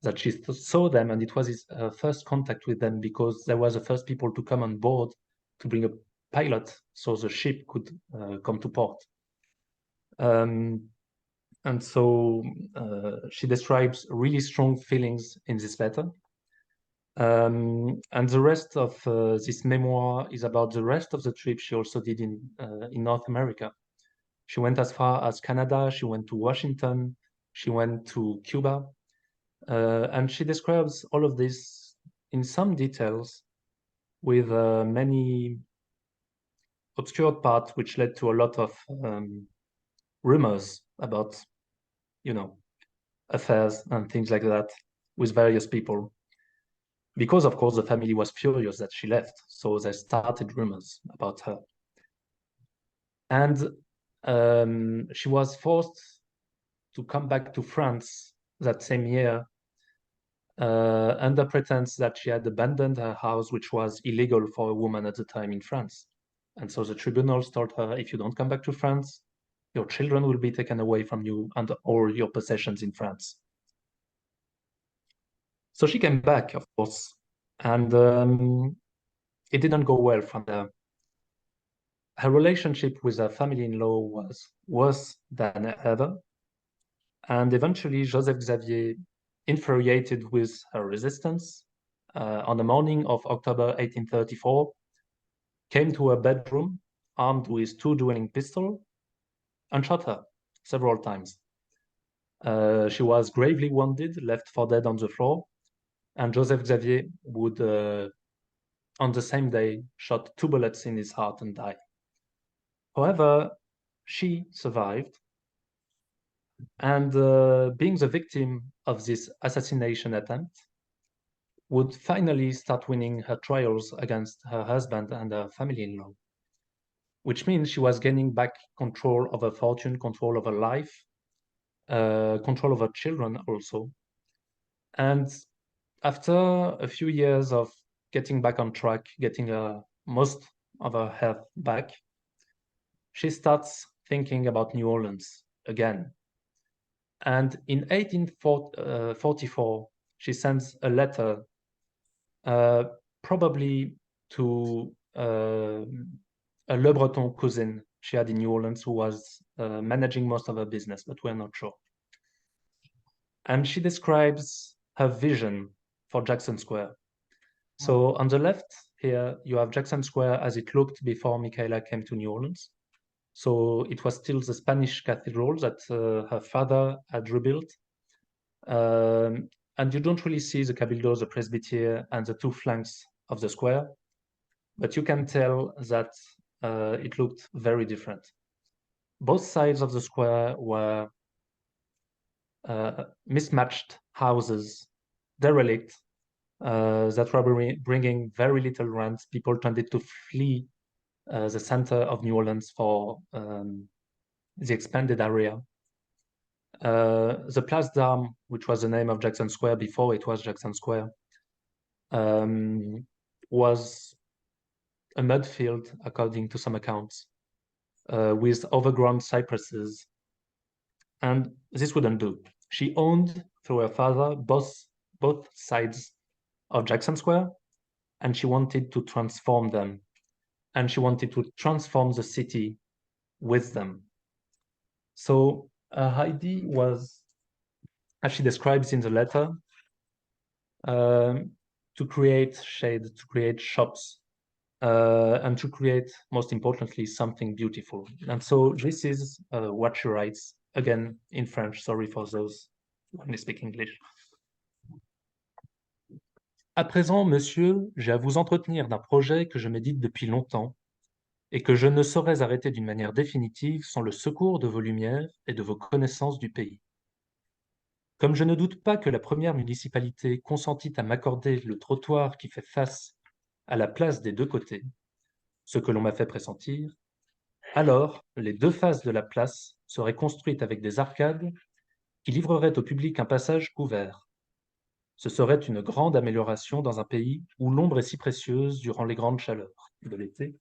that she saw them, and it was his first contact with them because they were the first people to come on board to bring a pilot so the ship could come to port. And so she describes really strong feelings in this letter. And the rest of this memoir is about the rest of the trip she also did in North America. She went as far as Canada, she went to Washington, she went to Cuba, and she describes all of this in some details with many obscured parts, which led to a lot of rumors about, you know, affairs and things like that with various people. Because, of course, the family was furious that she left, so they started rumors about her. And she was forced to come back to France that same year under pretense that she had abandoned her house, which was illegal for a woman at the time in France. And so the tribunals told her, if you don't come back to France, your children will be taken away from you and all your possessions in France. So she came back, of course, and it didn't go well from there. Her relationship with her family-in-law was worse than ever. And eventually, Joseph Xavier, infuriated with her resistance, on the morning of October 1834, came to her bedroom armed with 2 dueling pistols and shot her several times. She was gravely wounded, left for dead on the floor, and Joseph Xavier would, on the same day, shot 2 bullets in his heart and die. However, she survived, and being the victim of this assassination attempt, would finally start winning her trials against her husband and her family-in-law, which means she was gaining back control of her fortune, control of her life, control of her children also. And after a few years of getting back on track, getting most of her health back, she starts thinking about New Orleans again. And in 1844, she sends a letter, probably to a Le Breton cousin she had in New Orleans who was managing most of her business, but we're not sure. And she describes her vision for Jackson Square. So on the left here, you have Jackson Square as it looked before Michaela came to New Orleans. So it was still the Spanish cathedral that her father had rebuilt. And you don't really see the cabildo, the presbytere, and the 2 flanks of the square, but you can tell that it looked very different. Both sides of the square were mismatched houses, derelict, that were bringing very little rent. People tended to flee the center of New Orleans for the expanded area. The Place d'Armes, which was the name of Jackson Square before it was Jackson Square, was a mud field, according to some accounts, with overgrown cypresses. And this wouldn't do. She owned, through her father, both sides of Jackson Square, and she wanted to transform them. And she wanted to transform the city with them. So her idea was, as she describes in the letter, to create shade, to create shops, and to create, most importantly, something beautiful. And so this is what she writes, again in French, sorry for those who only speak English. À présent, monsieur, j'ai à vous entretenir d'un projet que je médite depuis longtemps et que je ne saurais arrêter d'une manière définitive sans le secours de vos lumières et de vos connaissances du pays. Comme je ne doute pas que la première municipalité consentit à m'accorder le trottoir qui fait face à la place des 2 côtés, ce que l'on m'a fait pressentir, alors les 2 faces de la place seraient construites avec des arcades qui livreraient au public un passage couvert. Ce serait une grande amélioration dans un pays où l'ombre est si précieuse durant les grandes chaleurs de l'été.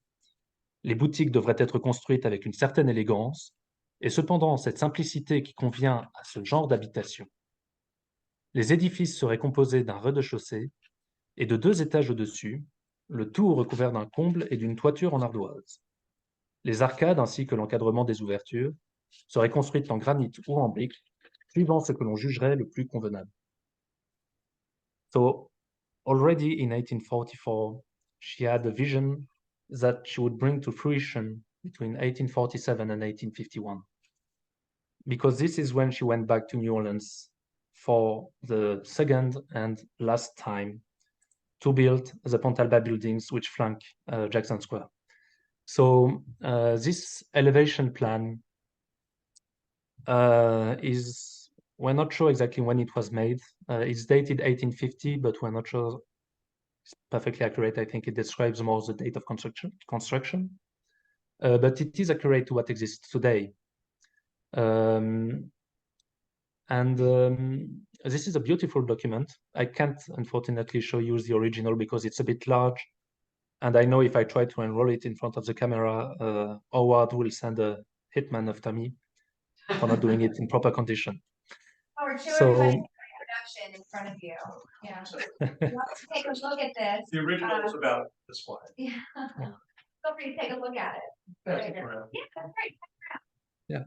Les boutiques devraient être construites avec une certaine élégance, et cependant cette simplicité qui convient à ce genre d'habitation. Les édifices seraient composés d'un rez-de-chaussée et de 2 étages au-dessus, le tout recouvert d'un comble et d'une toiture en ardoise. Les arcades ainsi que l'encadrement des ouvertures seraient construites en granit ou en briques, suivant ce que l'on jugerait le plus convenable. So, already in 1844, she had a vision that she would bring to fruition between 1847 and 1851. Because this is when she went back to New Orleans for the second and last time to build the Pontalba buildings which flank Jackson Square. So this elevation plan is, we're not sure exactly when it was made. It's dated 1850, but we're not sure it's perfectly accurate. I think it describes more the date of construction. but it is accurate to what exists today. This is a beautiful document. I can't, unfortunately, show you the original because it's a bit large. And I know if I try to unroll it in front of the camera, Howard will send a hitman after me for not doing it in proper condition. Howard, show So- everybody the production in front of you. Yeah. Let's take a look at this. The original is about this wide. Yeah. Feel free to take a look at it. That's Later. correct. Yeah, that's great.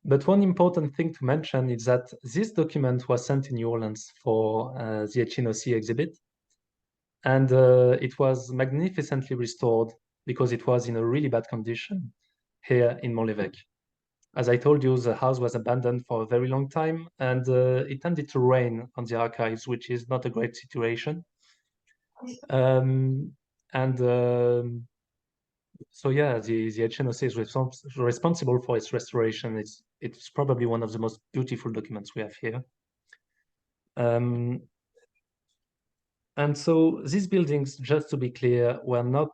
But one important thing to mention is that this document was sent in New Orleans for the HNOC exhibit. And it was magnificently restored because it was in a really bad condition here in Mont-l'Evêque. As I told you, the house was abandoned for a very long time, and it tended to rain on the archives, which is not a great situation. So yeah, the HNOC is responsible for its restoration. It's probably one of the most beautiful documents we have here. And so these buildings, just to be clear, were not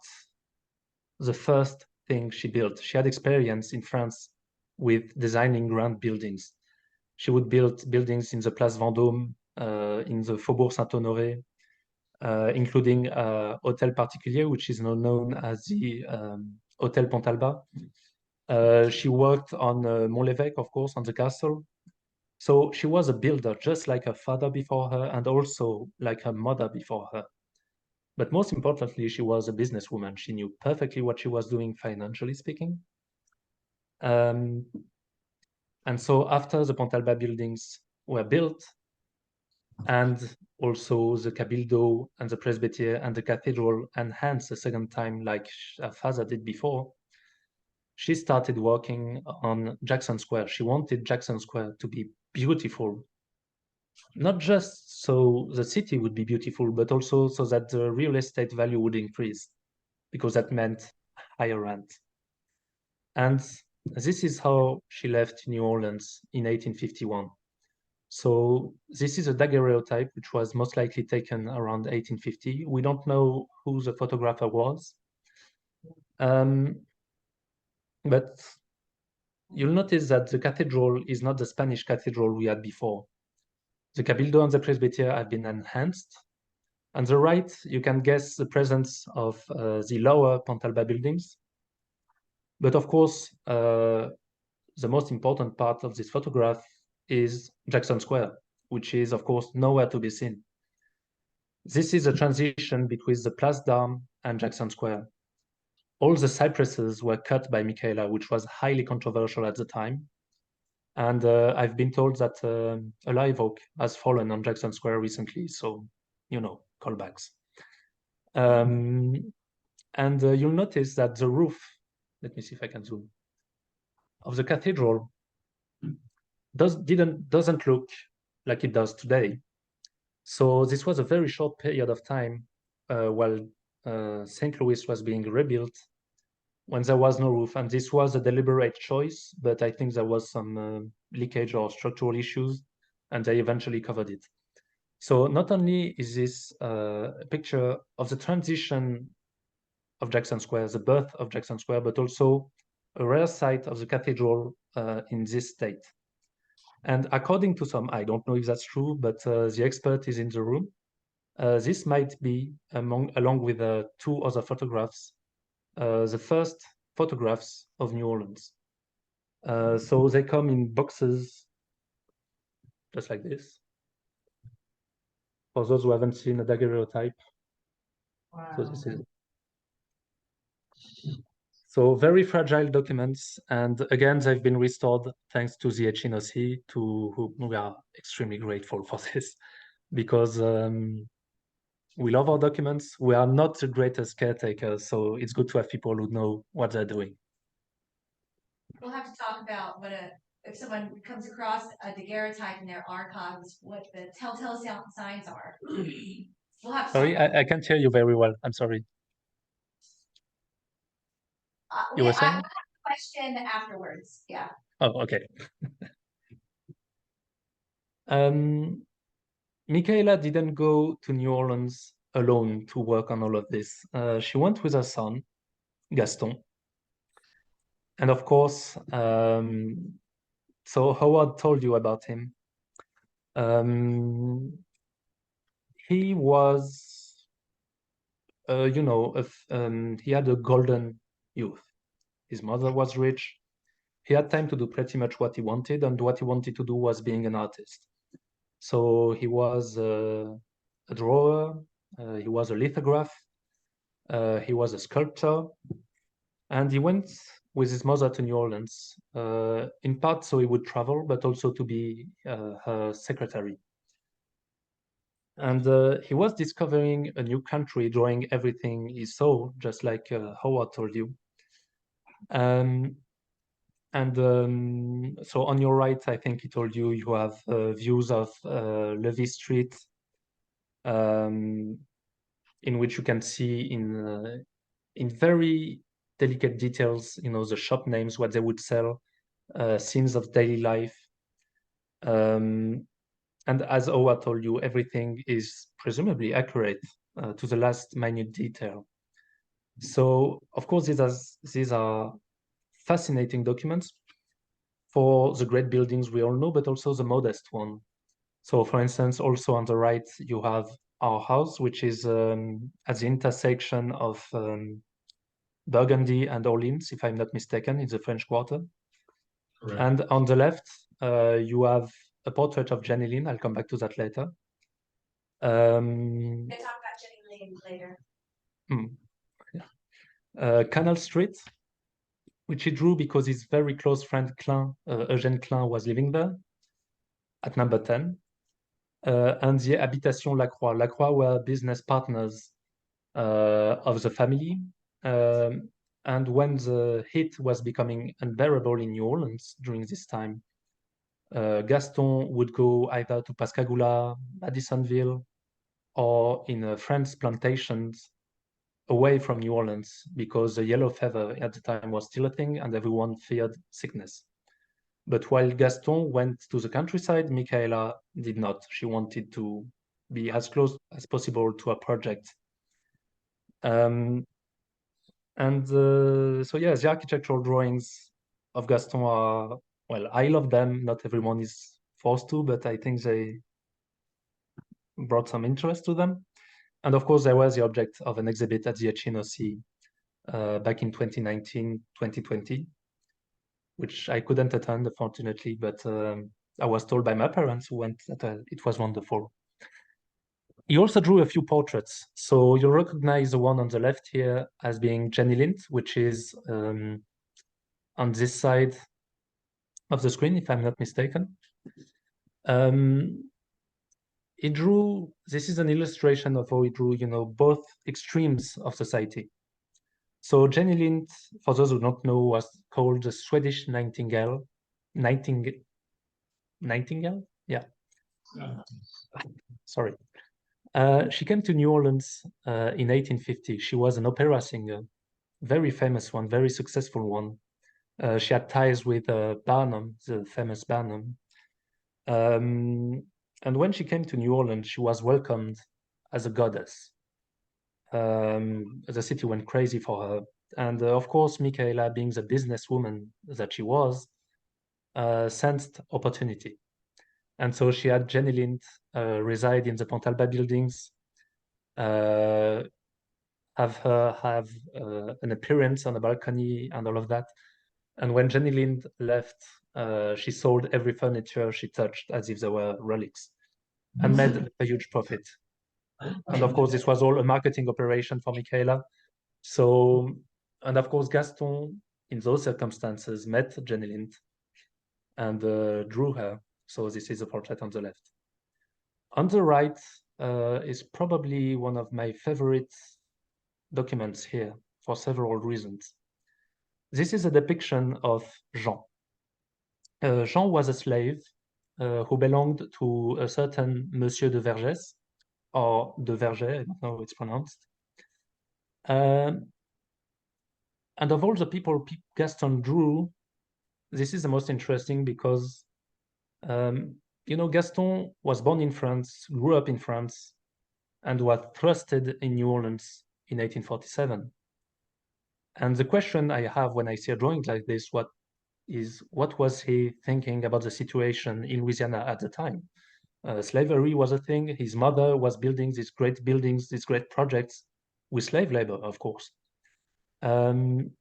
the first thing she built. She had experience in France with designing grand buildings. She would build buildings in the Place Vendôme, in the Faubourg Saint-Honoré, including Hôtel Particulier, which is now known as the Hôtel Pontalba. She worked on Mont-l'Evêque, of course, on the castle. So she was a builder, just like her father before her, and also like her mother before her. But most importantly, she was a businesswoman. She knew perfectly what she was doing, financially speaking. And so after the Pontalba buildings were built, and also the Cabildo and the Presbytere and the cathedral enhanced a second time like her father did before, she started working on Jackson Square. She wanted Jackson Square to be beautiful, not just so the city would be beautiful, but also so that the real estate value would increase, because that meant higher rent. And this is how she left New Orleans in 1851. So this is a daguerreotype, which was most likely taken around 1850. We don't know who the photographer was. But you'll notice that the cathedral is not the Spanish cathedral we had before. The Cabildo and the Presbytere have been enhanced. On the right, you can guess the presence of the lower Pontalba buildings. But of course, the most important part of this photograph is Jackson Square, which is, of course, nowhere to be seen. This is a transition between the Place d'Armes and Jackson Square. All the cypresses were cut by Michaela, which was highly controversial at the time. And I've been told that a live oak has fallen on Jackson Square recently, so, you know, callbacks. And you'll notice that the roof, let me see if I can zoom, of the cathedral doesn't look like it does today. So this was a very short period of time while St. Louis was being rebuilt, when there was no roof. And this was a deliberate choice, but I think there was some leakage or structural issues, and they eventually covered it. So not only is this a picture of the transition of Jackson Square, the birth of Jackson Square, but also a rare site of the cathedral in this state. And according to some, I don't know if that's true, but the expert is in the room. This might be, along with two other photographs, the first photographs of New Orleans. So they come in boxes, just like this. For those who haven't seen a daguerreotype, Wow. so this is. So very fragile documents, and again, they've been restored thanks to the HNOC, to whom we are extremely grateful for this, because we love our documents. We are not the greatest caretakers, so it's good to have people who know what they're doing. We'll have to talk about if someone comes across a daguerreotype in their archives, what the telltale signs are. We'll have to. Sorry, I can't hear you very well. I'm sorry. You were I saying? have a question afterwards. Yeah. Oh, okay. Michaela didn't go to New Orleans alone to work on all of this. She went with her son, Gaston. And of course, so Howard told you about him. He was, you know, he had a golden youth. His mother was rich. He had time to do pretty much what he wanted, and what he wanted to do was being an artist. So he was a drawer, he was a lithograph, he was a sculptor, and he went with his mother to New Orleans, in part so he would travel, but also to be her secretary. And he was discovering a new country, drawing everything he saw, just like Howard told you. So on your right, I think he told you you have views of Levy Street, in which you can see in very delicate details, you know, the shop names, what they would sell, scenes of daily life. And as Owa told you, everything is presumably accurate to the last minute detail. So, of course, these are fascinating documents for the great buildings we all know, but also the modest one. So, for instance, also on the right, you have our house, which is at the intersection of Burgundy and Orleans, if I'm not mistaken, in the French Quarter. Correct. And on the left, you have a portrait of Jenny Lind. I'll come back to that later. We'll talk about Jenny Lind later. Canal Street, which he drew because his very close friend Klein, Eugène Klein, was living there at number 10. And the Habitation Lacroix. Lacroix were business partners of the family. And when the heat was becoming unbearable in New Orleans during this time, Gaston would go either to Pascagoula, Madisonville, or in France plantations away from New Orleans, because the yellow fever at the time was still a thing and everyone feared sickness. But while Gaston went to the countryside, Michaela did not. She wanted to be as close as possible to a project. So yeah, the architectural drawings of Gaston are, well, I love them. Not everyone is forced to, but I think they brought some interest to them. And of course, they were the object of an exhibit at the HNOC back in 2019, 2020, which I couldn't attend, unfortunately, but I was told by my parents who went that it was wonderful. He also drew a few portraits. So you'll recognize the one on the left here as being Jenny Lind, which is on this side of the screen, if I'm not mistaken. He drew, this is an illustration of how he drew, you know, both extremes of society. So Jenny Lind, for those who don't know, was called the Swedish Nightingale. Nightingale? Yeah. Sorry. She came to New Orleans in 1850. She was an opera singer, very famous one, very successful one. She had ties with Barnum, the famous Barnum. And when she came to New Orleans, she was welcomed as a goddess. The city went crazy for her. And of course, Michaela, being the businesswoman that she was, sensed opportunity. And so she had Jenny Lind reside in the Pontalba buildings, have her have an appearance on the balcony and all of that. And when Jenny Lind left, she sold every furniture she touched as if they were relics and made a huge profit. And of course, this was all a marketing operation for Michaela. So, and of course, Gaston, in those circumstances, met Jenny Lind and drew her. So this is a portrait on the left. On the right is probably one of my favorite documents here for several reasons. This is a depiction of Jean. Jean was a slave who belonged to a certain Monsieur de Vergès, or de Vergès, I don't know how it's pronounced. And of all the people Gaston drew, this is the most interesting because, you know, Gaston was born in France, grew up in France, and was thrusted in New Orleans in 1847. And the question I have when I see a drawing like this, what was he thinking about the situation in Louisiana at the time? Slavery was a thing. His mother was building these great buildings, these great projects with slave labor, of course. And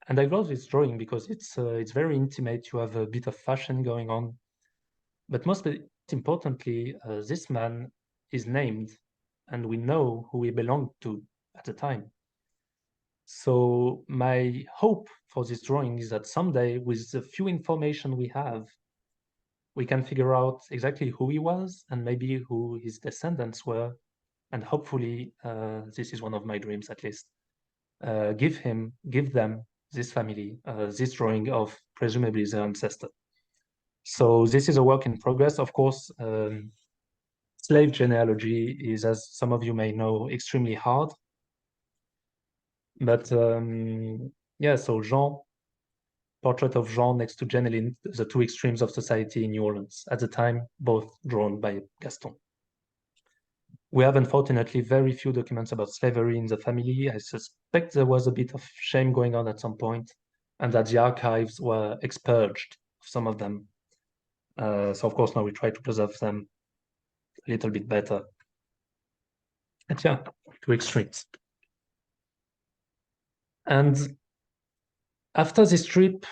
I love this drawing because it's very intimate. You have a bit of fashion going on. But most importantly, this man is named and we know who he belonged to at the time. So my hope for this drawing is that someday, with the few information we have, we can figure out exactly who he was and maybe who his descendants were. And hopefully, this is one of my dreams at least, give them, this family, this drawing of presumably their ancestor. So this is a work in progress. Of course, slave genealogy is, as some of you may know, extremely hard. But yeah, so Jean, portrait of Jean next to Jeanneline, the two extremes of society in New Orleans, at the time, both drawn by Gaston. We have, unfortunately, very few documents about slavery in the family. I suspect there was a bit of shame going on at some point, and that the archives were expurged, some of them. So, of course, now we try to preserve them a little bit better. And yeah, two extremes. And after this trip,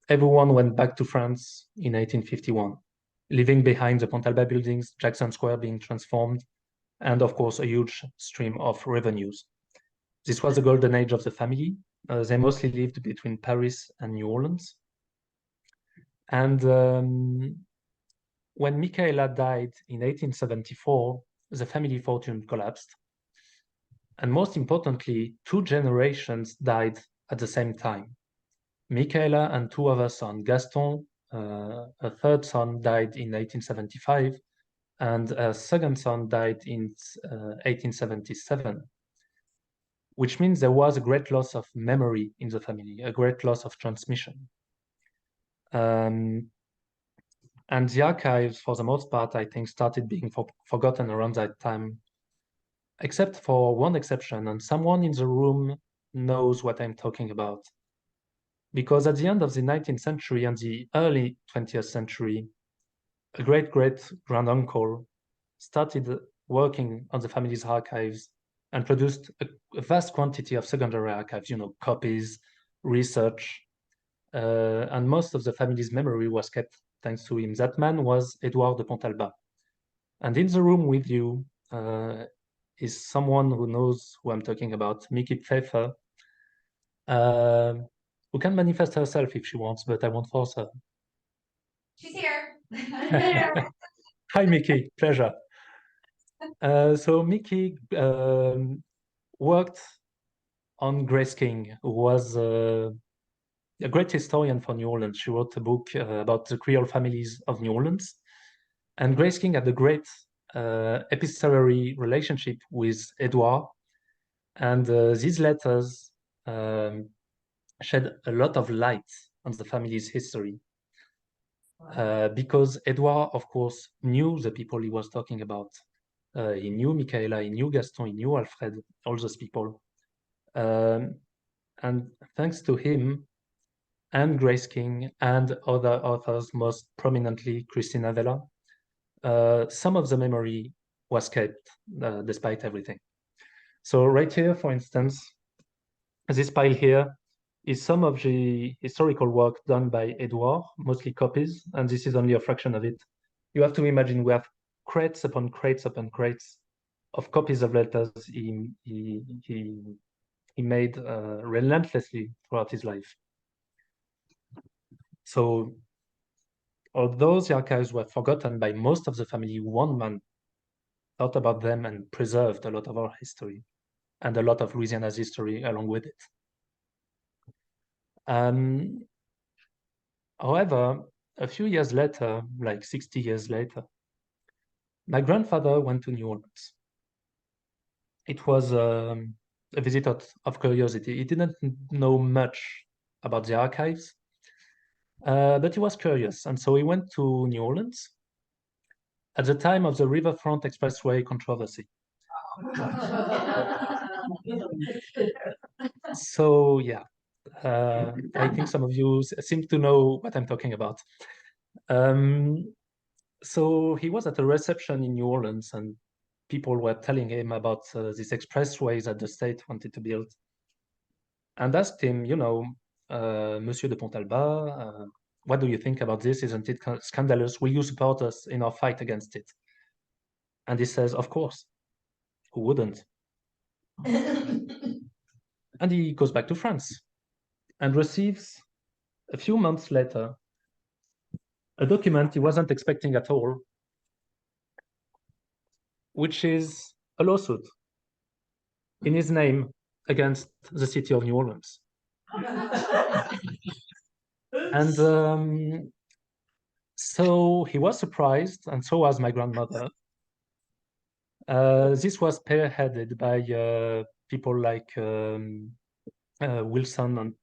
everyone went back to France in 1851, leaving behind the Pontalba buildings, Jackson Square being transformed, and of course, a huge stream of revenues. This was the golden age of the family. They mostly lived between Paris and New Orleans. And when Michaela died in 1874, the family fortune collapsed. And most importantly, two generations died at the same time. Michaela and two other sons, Gaston, a third son died in 1875, and a second son died in 1877, which means there was a great loss of memory in the family, a great loss of transmission. And the archives, for the most part, I think, started being forgotten around that time, except for one exception, and someone in the room knows what I'm talking about. Because at the end of the 19th century and the early 20th century, a great-great-granduncle started working on the family's archives and produced a vast quantity of secondary archives, copies, research, and most of the family's memory was kept thanks to him. That man was Howard de Pontalba. And in the room with you is someone who knows who I'm talking about, Mickey Pfeffer, who can manifest herself if she wants, but I won't force her. She's here. Hi, Mickey. Pleasure. So Mickey worked on Grace King, who was a great historian for New Orleans. She wrote a book about the Creole families of New Orleans. And Grace King had a great epistolary relationship with Edouard. And these letters shed a lot of light on the family's history. Because Edouard, of course, knew the people he was talking about. He knew Michaela, he knew Gaston, he knew Alfred, all those people. And thanks to him and Grace King and other authors, most prominently Christina Vela, some of the memory was kept despite everything. So right here, for instance, this pile here is some of the historical work done by Edouard, mostly copies, and this is only a fraction of it. You have to imagine we have crates upon crates upon crates of copies of letters he made relentlessly throughout his life. So although the archives were forgotten by most of the family, one man thought about them and preserved a lot of our history and a lot of Louisiana's history along with it. However, a few years later, like 60 years later, my grandfather went to New Orleans. It was a visit of curiosity. He didn't know much about the archives, but he was curious. And so he went to New Orleans at the time of the Riverfront Expressway controversy. So yeah, I think some of you seem to know what I'm talking about. So he was at a reception in New Orleans, and people were telling him about this expressway that the state wanted to build, and asked him, Monsieur de Pontalba, what do you think about this? Isn't it scandalous? Will you support us in our fight against it? And he says, of course. Who wouldn't? And he goes back to France and receives, a few months later, a document he wasn't expecting at all, which is a lawsuit in his name against the city of New Orleans. And so he was surprised, and so was my grandmother. This was spearheaded by people like Wilson and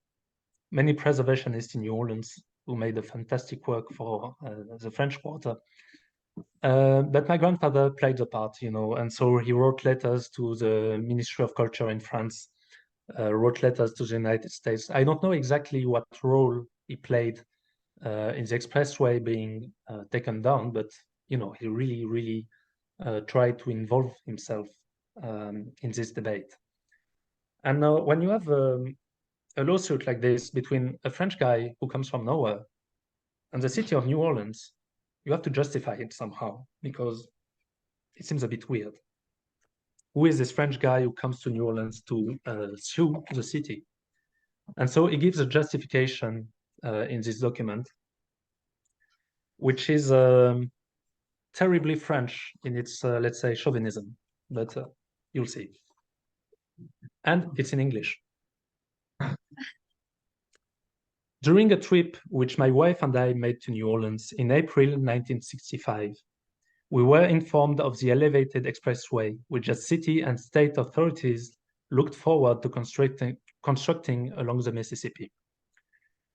many preservationists in New Orleans who made a fantastic work for the French Quarter. But my grandfather played the part, and so he wrote letters to the Ministry of Culture in France, wrote letters to the United States. I don't know exactly what role he played in the expressway being taken down, but he really, really tried to involve himself in this debate. And now, when you have a lawsuit like this between a French guy who comes from nowhere and the city of New Orleans, you have to justify it somehow, because it seems a bit weird. Who is this French guy who comes to New Orleans to sue the city? And so he gives a justification in this document, which is terribly French in its, let's say, chauvinism, but you'll see. And it's in English. During a trip which my wife and I made to New Orleans in April 1965, we were informed of the elevated expressway which the city and state authorities looked forward to constructing along the Mississippi.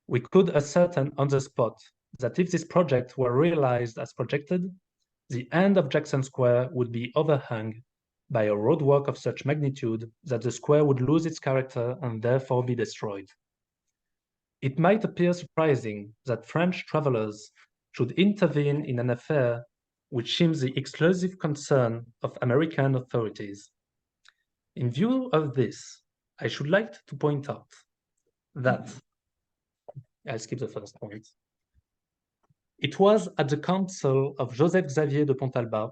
We could ascertain on the spot that if this project were realized as projected, the end of Jackson Square would be overhung by a roadwork of such magnitude that the square would lose its character and therefore be destroyed. It might appear surprising that French travelers should intervene in an affair which seems the exclusive concern of American authorities. In view of this, I should like to point out that, I'll skip the first point. It was at the council of Joseph Xavier de Pontalba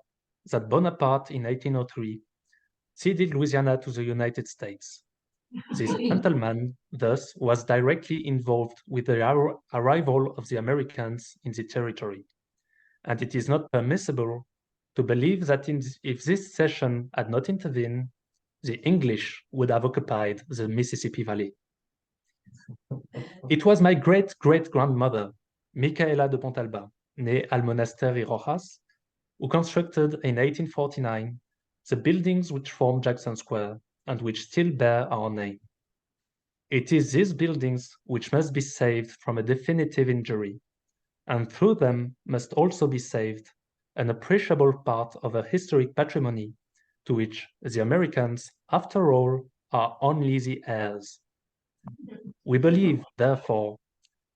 that Bonaparte in 1803 ceded Louisiana to the United States. This gentleman, thus, was directly involved with the arrival of the Americans in the territory. And it is not permissible to believe that if this cession had not intervened, the English would have occupied the Mississippi Valley. It was my great-great-grandmother, Micaela de Pontalba, née Almonaster y Rojas, who constructed in 1849 the buildings which form Jackson Square and which still bear our name. It is these buildings which must be saved from a definitive injury, and through them must also be saved an appreciable part of a historic patrimony to which the Americans, after all, are only the heirs. We believe, therefore,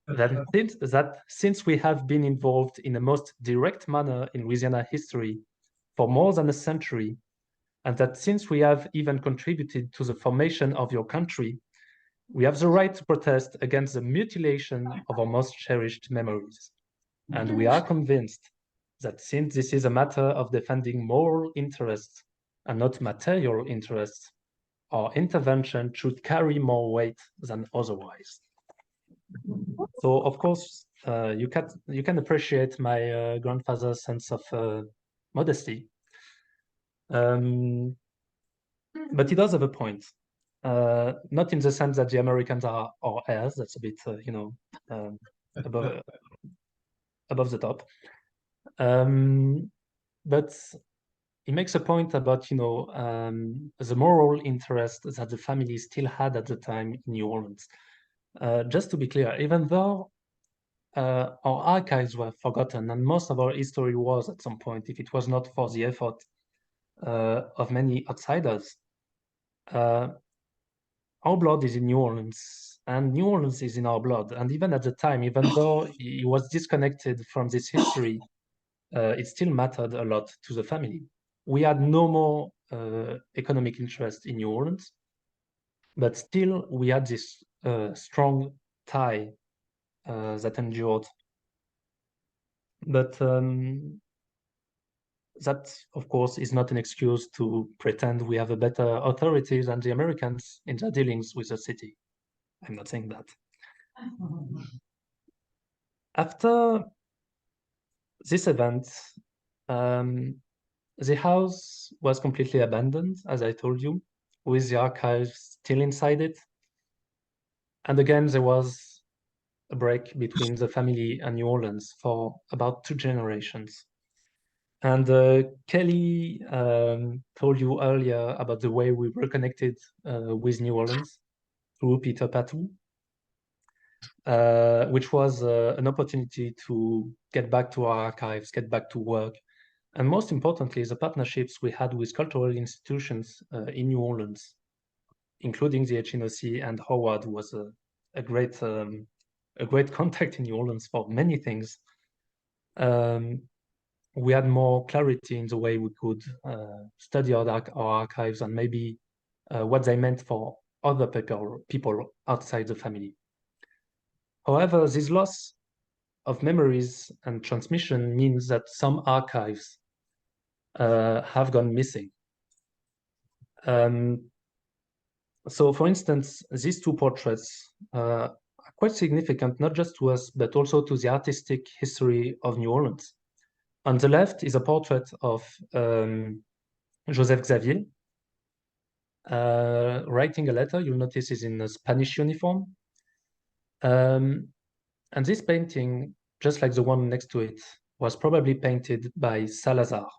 that since we have been involved in a most direct manner in Louisiana history for more than a century, and that since we have even contributed to the formation of your country, we have the right to protest against the mutilation of our most cherished memories. And we are convinced that since this is a matter of defending moral interests and not material interests, our intervention should carry more weight than otherwise. So, of course, you can appreciate my grandfather's sense of modesty. But he does have a point. Not in the sense that the Americans are our heirs. That's a bit, above the top. But he makes a point about, the moral interest that the family still had at the time in New Orleans. Just to be clear, even though our archives were forgotten and most of our history was at some point, if it was not for the effort of many outsiders, our blood is in New Orleans, and New Orleans is in our blood. And even at the time, even though he was disconnected from this history, it still mattered a lot to the family. We had no more economic interest in New Orleans, but still we had this strong tie that endured. But that, of course, is not an excuse to pretend we have a better authority than the Americans in their dealings with the city. I'm not saying that. After this event, the house was completely abandoned, as I told you, with the archives still inside it. And again, there was a break between the family and New Orleans for about 2 generations. And Kelly told you earlier about the way we reconnected with New Orleans through Peter Patou, which was an opportunity to get back to our archives, get back to work. And most importantly, the partnerships we had with cultural institutions in New Orleans, including the HNOC, and Howard was a great contact in New Orleans for many things. We had more clarity in the way we could study our archives and maybe what they meant for other people outside the family. However, this loss of memories and transmission means that some archives have gone missing. So, for instance, these 2 portraits are quite significant, not just to us, but also to the artistic history of New Orleans. On the left is a portrait of Joseph Xavier writing a letter. You'll notice he's in a Spanish uniform. And this painting, just like the one next to it, was probably painted by Salazar.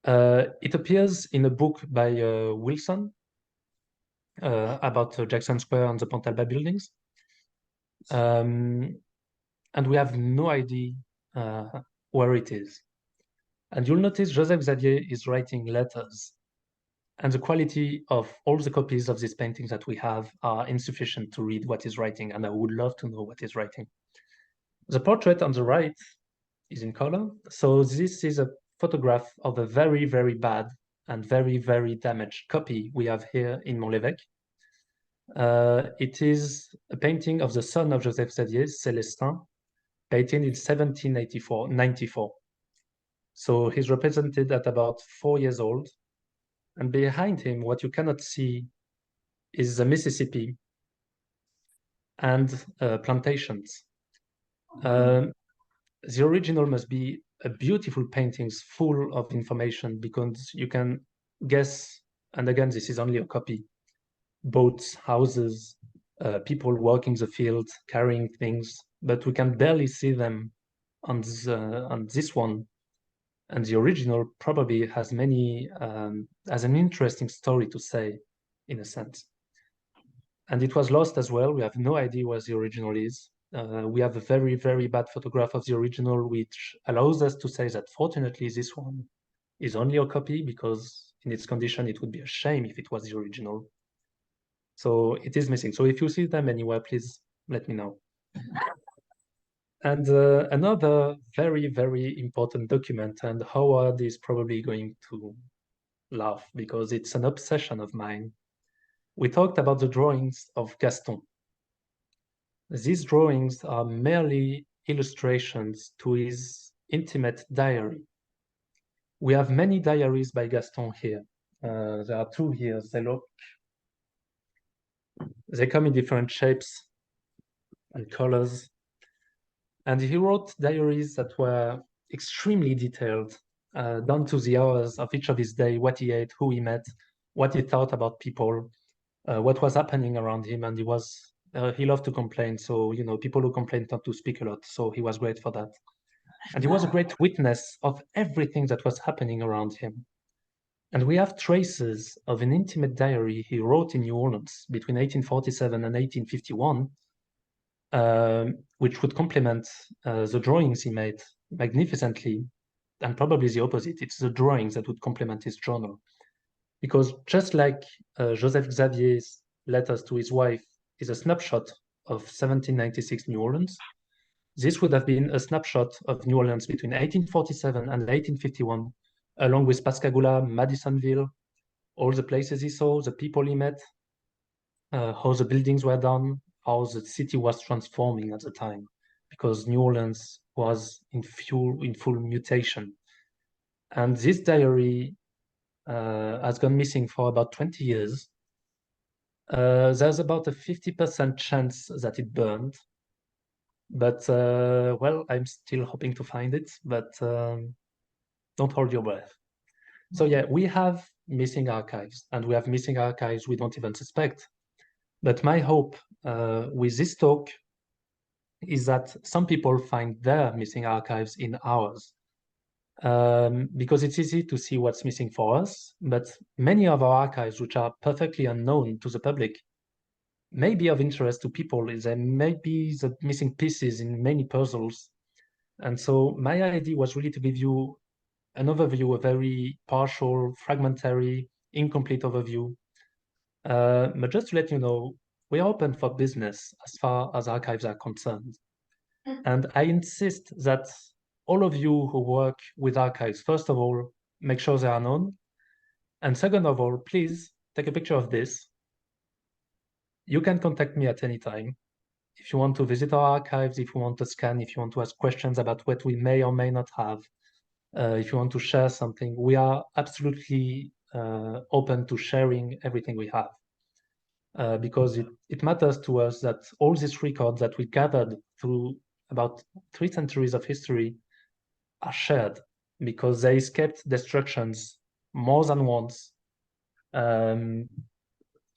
It appears in a book by Wilson about Jackson Square and the Pontalba buildings. And we have no idea where it is. And you'll notice Joseph Xavier is writing letters. And the quality of all the copies of this painting that we have are insufficient to read what he's writing, and I would love to know what he's writing. The portrait on the right is in color. So this is a photograph of a very, very bad and very, very damaged copy we have here in Mont-l'Evêque. It is a painting of the son of Joseph Xavier, Célestin, painted in 1794. So he's represented at about 4 years old. And behind him, what you cannot see is the Mississippi and plantations. The original must be a beautiful paintings full of information, because you can guess, and again, this is only a copy, boats, houses, people walking the field, carrying things, but we can barely see them on this one. And the original probably has many, has an interesting story to say, in a sense. And it was lost as well. We have no idea where the original is. We have a very, very bad photograph of the original, which allows us to say that fortunately this one is only a copy, because in its condition, it would be a shame if it was the original. So it is missing. So if you see them anywhere, please let me know. And another very, very important document, and Howard is probably going to laugh because it's an obsession of mine. We talked about the drawings of Gaston. These drawings are merely illustrations to his intimate diary. We have many diaries by Gaston here. There are 2 here. They come in different shapes and colors. And he wrote diaries that were extremely detailed, down to the hours of each of his day, what he ate, who he met, what he thought about people, what was happening around him. And he loved to complain. So, people who complain tend to speak a lot. So he was great for that. And he was a great witness of everything that was happening around him. And we have traces of an intimate diary he wrote in New Orleans between 1847 and 1851, which would complement the drawings he made magnificently, and probably the opposite. It's the drawings that would complement his journal. because just like Joseph Xavier's letters to his wife is a snapshot of 1796 New Orleans, this would have been a snapshot of New Orleans between 1847 and 1851, along with Pascagoula, Madisonville, all the places he saw, the people he met, how the buildings were done, how the city was transforming at the time, because New Orleans was in full mutation. And this diary has gone missing for about 20 years. There's about a 50% chance that it burned. But, well, I'm still hoping to find it, but don't hold your breath. So yeah, we have missing archives, and we have missing archives we don't even suspect. But my hope with this talk is that some people find their missing archives in ours. Because it's easy to see what's missing for us, but many of our archives, which are perfectly unknown to the public, may be of interest to people. There may be the missing pieces in many puzzles. And so my idea was really to give you an overview, a very partial, fragmentary, incomplete overview. But just to let you know, we are open for business as far as archives are concerned. And I insist that all of you who work with archives, first of all, make sure they are known. And second of all, please take a picture of this. You can contact me at any time. If you want to visit our archives, if you want to scan, if you want to ask questions about what we may or may not have, if you want to share something, we are absolutely open to sharing everything we have. Because it matters to us that all these records that we gathered through about 3 centuries of history are shared, because they escaped destructions more than once. And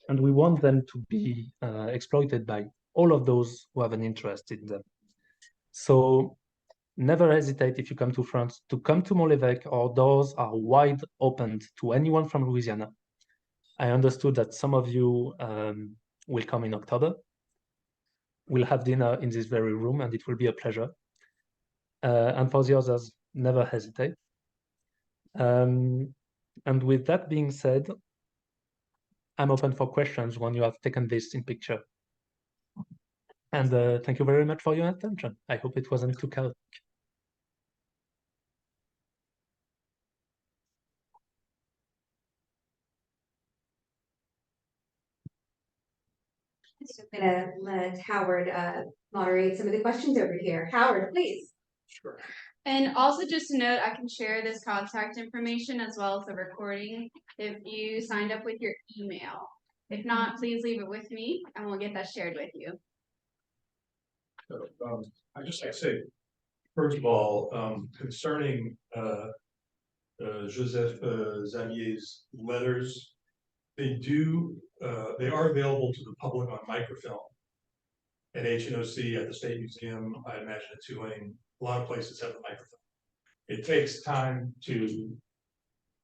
we want them to be exploited by all of those who have an interest in them. So never hesitate, if you come to France, to come to Mont-l'Evêque. Our doors are wide open to anyone from Louisiana. I understood that some of you will come in October. We'll have dinner in this very room, and it will be a pleasure. And for the others, never hesitate. And with that being said, I'm open for questions when you have taken this in picture. And thank you very much for your attention. I hope it wasn't too chaotic. I'm gonna let Howard moderate some of the questions over here. Howard, please. Sure. And also just a note, I can share this contact information as well as the recording if you signed up with your email. If not, please leave it with me and we'll get that shared with you. So, I just like to say, first of all, concerning Joseph Xavier's letters, they are available to the public on microfilm at HNOC, at the State Museum, I imagine at Tulane. A lot of places have the microfilm. It takes time to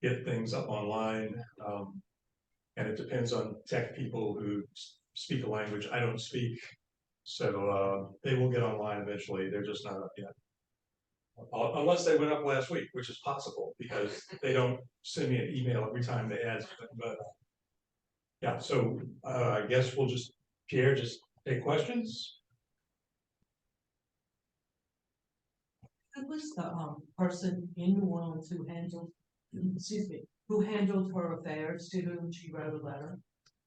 get things up online, and it depends on tech people who speak a language I don't speak. So they will get online eventually. They're just not up yet. Unless they went up last week, which is possible because they don't send me an email every time they add something. But yeah, so I guess we'll just, Pierre, just take questions. Who was the person in New Orleans who handled, excuse me, who handled her affairs, to whom she wrote a letter?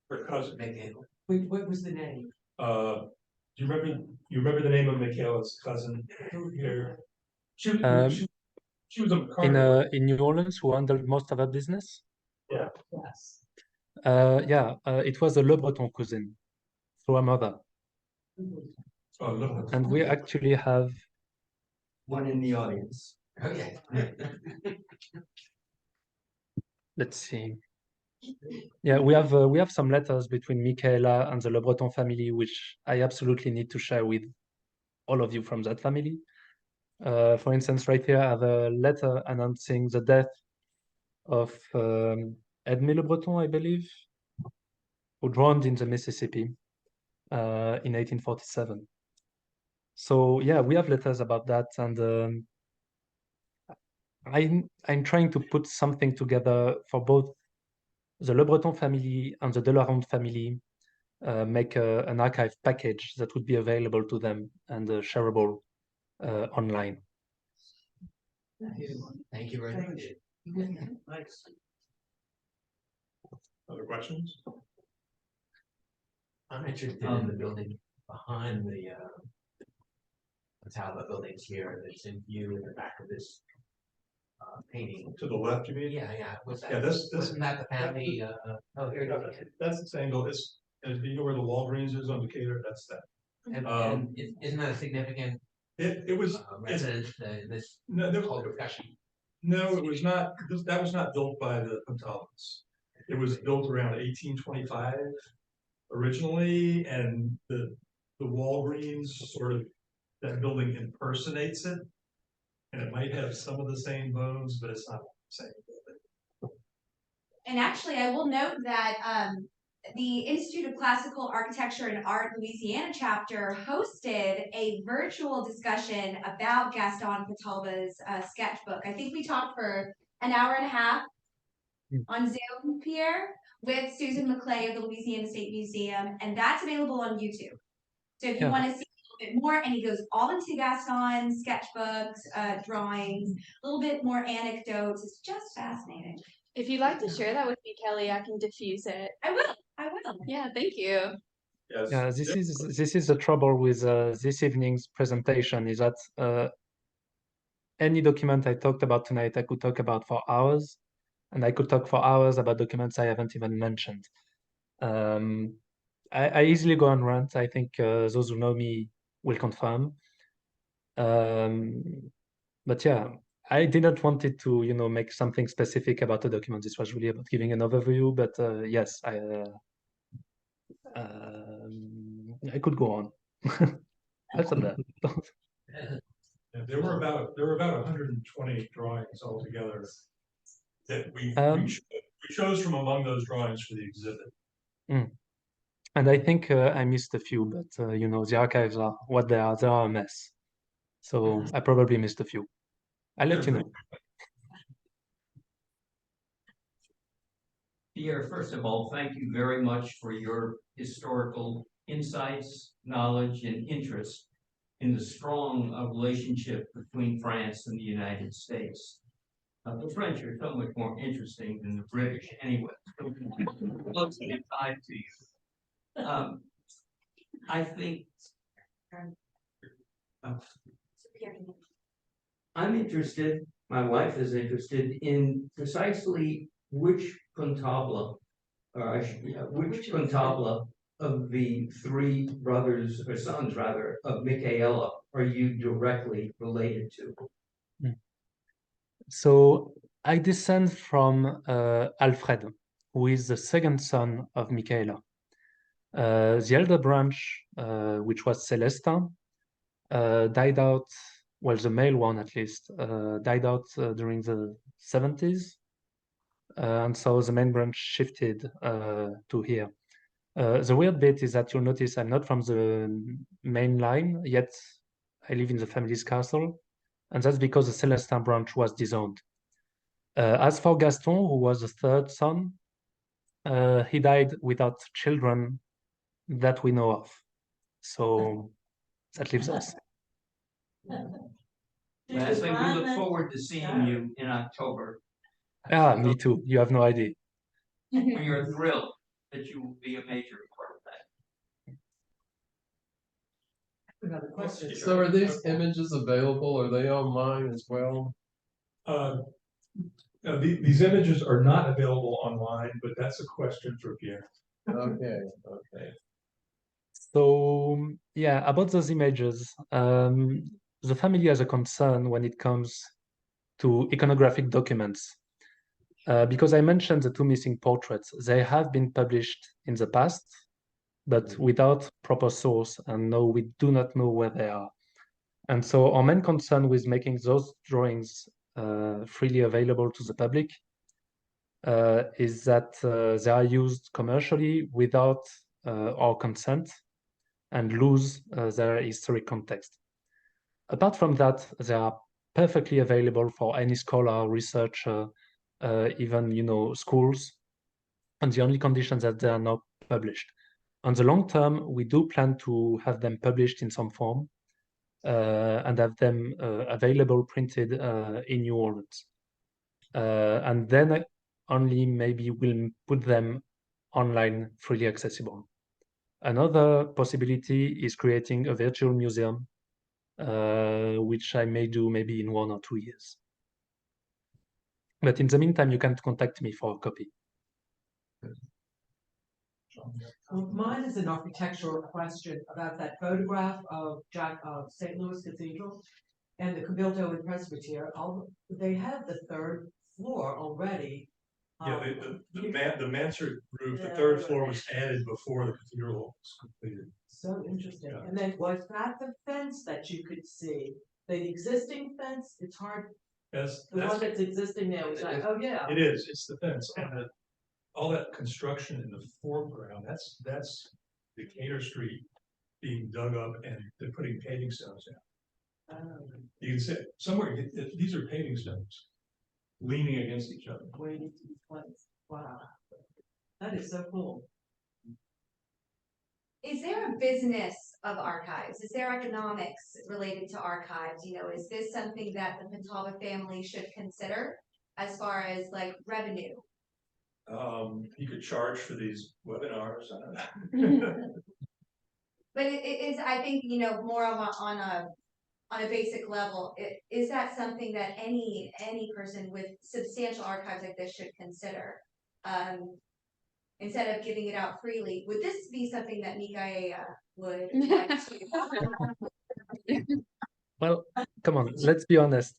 Her cousin. What was the name? Do you remember the name of Michaela's cousin here? She was a In New Orleans, who handled most of her business? Yeah. Yes. It was a Le Breton cousin through her mother. Oh, look. And we actually have One in the audience. Okay. let's see. Yeah, we have some letters between Michaela and the Le Breton family, which I absolutely need to share with all of you from that family. For instance, right here, I have a letter announcing the death of Edmé Le Breton, I believe, who drowned in the Mississippi in 1847. So yeah, we have letters about that, and I'm trying to put something together for both the Le Breton family and the Delarond family make an archive package that would be available to them and shareable online. Thank you very much. Nice. Other questions? I'm interested in the building behind the Talbot buildings here that's in view in the back of this painting. To the left, you mean? Yeah. Was that, Yeah, this, wasn't that the family? Oh, here it is. that's this angle, is, do you know where the Walgreens is on Decatur? That's that. And isn't that a significant It was, residence, this no, there whole was, discussion? no, it was not, that was not built by the Pontalbas. It was built around 1825 originally, and the Walgreens sort of, that building impersonates it. And it might have some of the same bones, but it's not the same building. And actually, I will note that the Institute of Classical Architecture and Art Louisiana chapter hosted a virtual discussion about Gaston Pontalba's sketchbook. I think we talked for an hour and a half on Zoom, Pierre, with Susan McClay of the Louisiana State Museum, and that's available on YouTube. So if you Yeah. want to see a little bit more, and he goes all into Gaston's sketchbooks, drawings, a little bit more anecdotes. It's just fascinating. If you'd like to share that with me, Kelly, I can diffuse it. I will. Yeah, thank you. Yes. Yeah, this is the trouble with this evening's presentation, is that any document I talked about tonight, I could talk about for hours, and I could talk for hours about documents I haven't even mentioned. I easily go on rant. I think those who know me will confirm. But yeah, I didn't want it to, make something specific about the document. This was really about giving an overview. But yes, I could go on. That's a bad. Yeah, there were about 120 drawings altogether that we chose from among those drawings for the exhibit. And I think I missed a few, but the archives are what they are. They are a mess. So I probably missed a few. I'll let you know. Pierre, first of all, thank you very much for your historical insights, knowledge, and interest in the strong relationship between France and the United States. The French are so much more interesting than the British anyway. So closely tied to you. I think I'm interested, my wife is interested in precisely which Pontalba, which Pontalba of the three brothers or sons rather of Michaela are you directly related to? So I descend from Alfred, who is the second son of Michaela. The elder branch, which was Celestin, died out, well, the male one at least, died out during the 70s. And so the main branch shifted to here. The weird bit is that you'll notice I'm not from the main line, yet I live in the family's castle. And that's because the Celestin branch was disowned. As for Gaston, who was the third son, he died without children that we know of. So that leaves us. Lastly, we look forward to seeing you in October. Ah, me too. You have no idea. We are thrilled that you will be a major part of that. Another question. So are these images available? Are they online as well? These images are not available online, but that's a question for Pierre. Okay. So yeah, about those images, the family has a concern when it comes to iconographic documents. Because I mentioned the two missing portraits, they have been published in the past, but without proper source, and no, we do not know where they are. And so our main concern with making those drawings freely available to the public is that they are used commercially without our consent and lose their historic context. Apart from that, they are perfectly available for any scholar, researcher, even schools. on the only condition that they are not published. On the long term, we do plan to have them published in some form and have them available printed in New Orleans. And then only maybe we'll put them online freely accessible. Another possibility is creating a virtual museum, which I may do maybe in 1 or 2 years. But in the meantime, you can contact me for a copy. Mine is an architectural question about that photograph of St. Louis Cathedral and the Cabildo and Presbytery. They have the third floor already. Yeah, the mansard roof, the third floor was added before the cathedral was completed. So interesting. Yeah. And then was that the fence that you could see? The existing fence, it's hard, That's, the one that's existing now is like, oh yeah. it is, it's the fence, and all that construction in the foreground, that's Decatur Street being dug up and they're putting paving stones down. You can see, somewhere, these are paving stones leaning against each other. Waiting to be placed. Wow. That is so cool. Is there a business of archives? Is there economics related to archives? You know, is this something that the Pontalba family should consider as far as like revenue? You could charge for these webinars, I don't know. But it is, I think, you know, more of on a basic level, is that something that any person with substantial archives like this should consider? Instead of giving it out freely, would this be something that Mikaela would like to? Well, come on, let's be honest.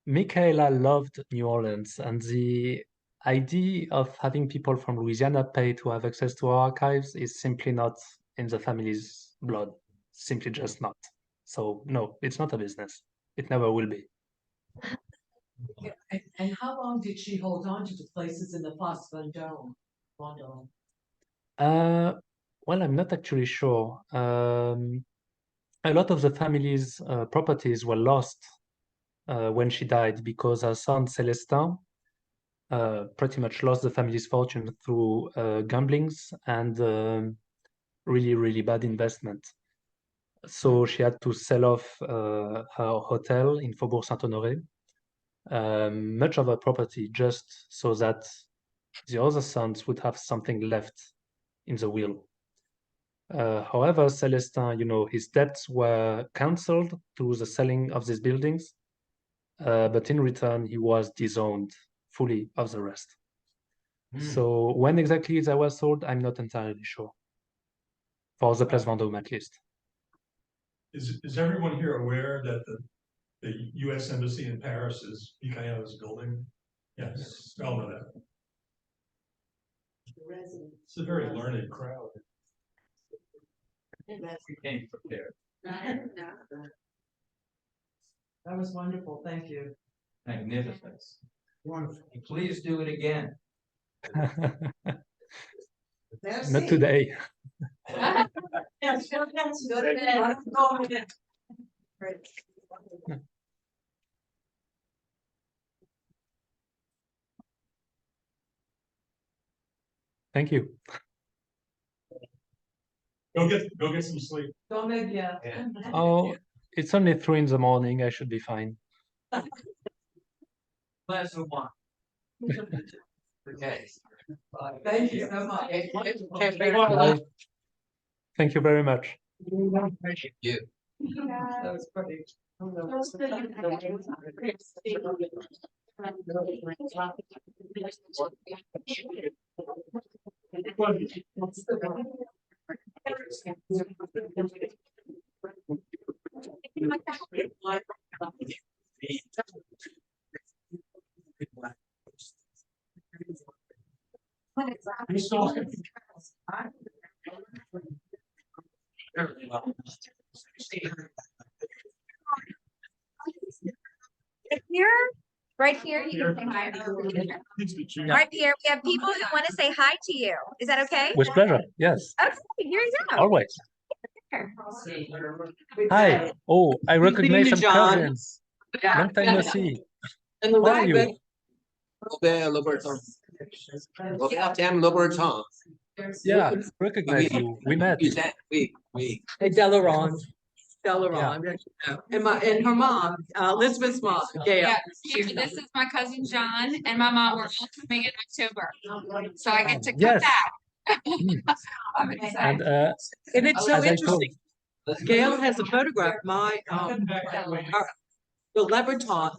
Mikaela loved New Orleans, and the idea of having people from Louisiana pay to have access to our archives is simply not in the family's blood, simply just not. So no, it's not a business. It never will be. And how long did she hold on to the places in the Place Vendôme? Well, I'm not actually sure. A lot of the family's properties were lost when she died because her son Celestin pretty much lost the family's fortune through gamblings and really, really bad investment. So she had to sell off her hotel in Faubourg Saint-Honoré, much of her property, just so that the other sons would have something left in the will. However, Celestin, you know, his debts were cancelled through the selling of these buildings, but in return, he was disowned fully of the rest. So when exactly they were sold, I'm not entirely sure. For the Place Vendôme, at least. Is everyone here aware that the U.S. Embassy in Paris is Mikaela's building? Yes, we all know that. It's a very learned crowd. We came prepared. That was wonderful, thank you. Magnificent. Please do it again. Not today. Thank you. Go get some sleep. Don't make, yeah. Oh, it's only 3 in the morning. I should be fine. Let's move on. Okay. Thank you so much. Bye. Thank you very much. Thank you. That was pretty. Here, right here, you can say hi. Right here, we have people who want to say hi to you. Is that okay? With pleasure. Yes, Okay, here you go. always. Hi. Oh, I recognize some cousins. Long time no see. And the How are you? Roberto. Well, Captain Le Breton. Yeah, recognize you. We met. We. Hey, Delaron. Delaron, and her mom, Elizabeth's mom, Gail. Yeah, this is my cousin John and my mom were all coming in October. So I get to come Yes. back. I'm And excited. And it's so as I told, interesting. Gail has a photograph, the Leverton,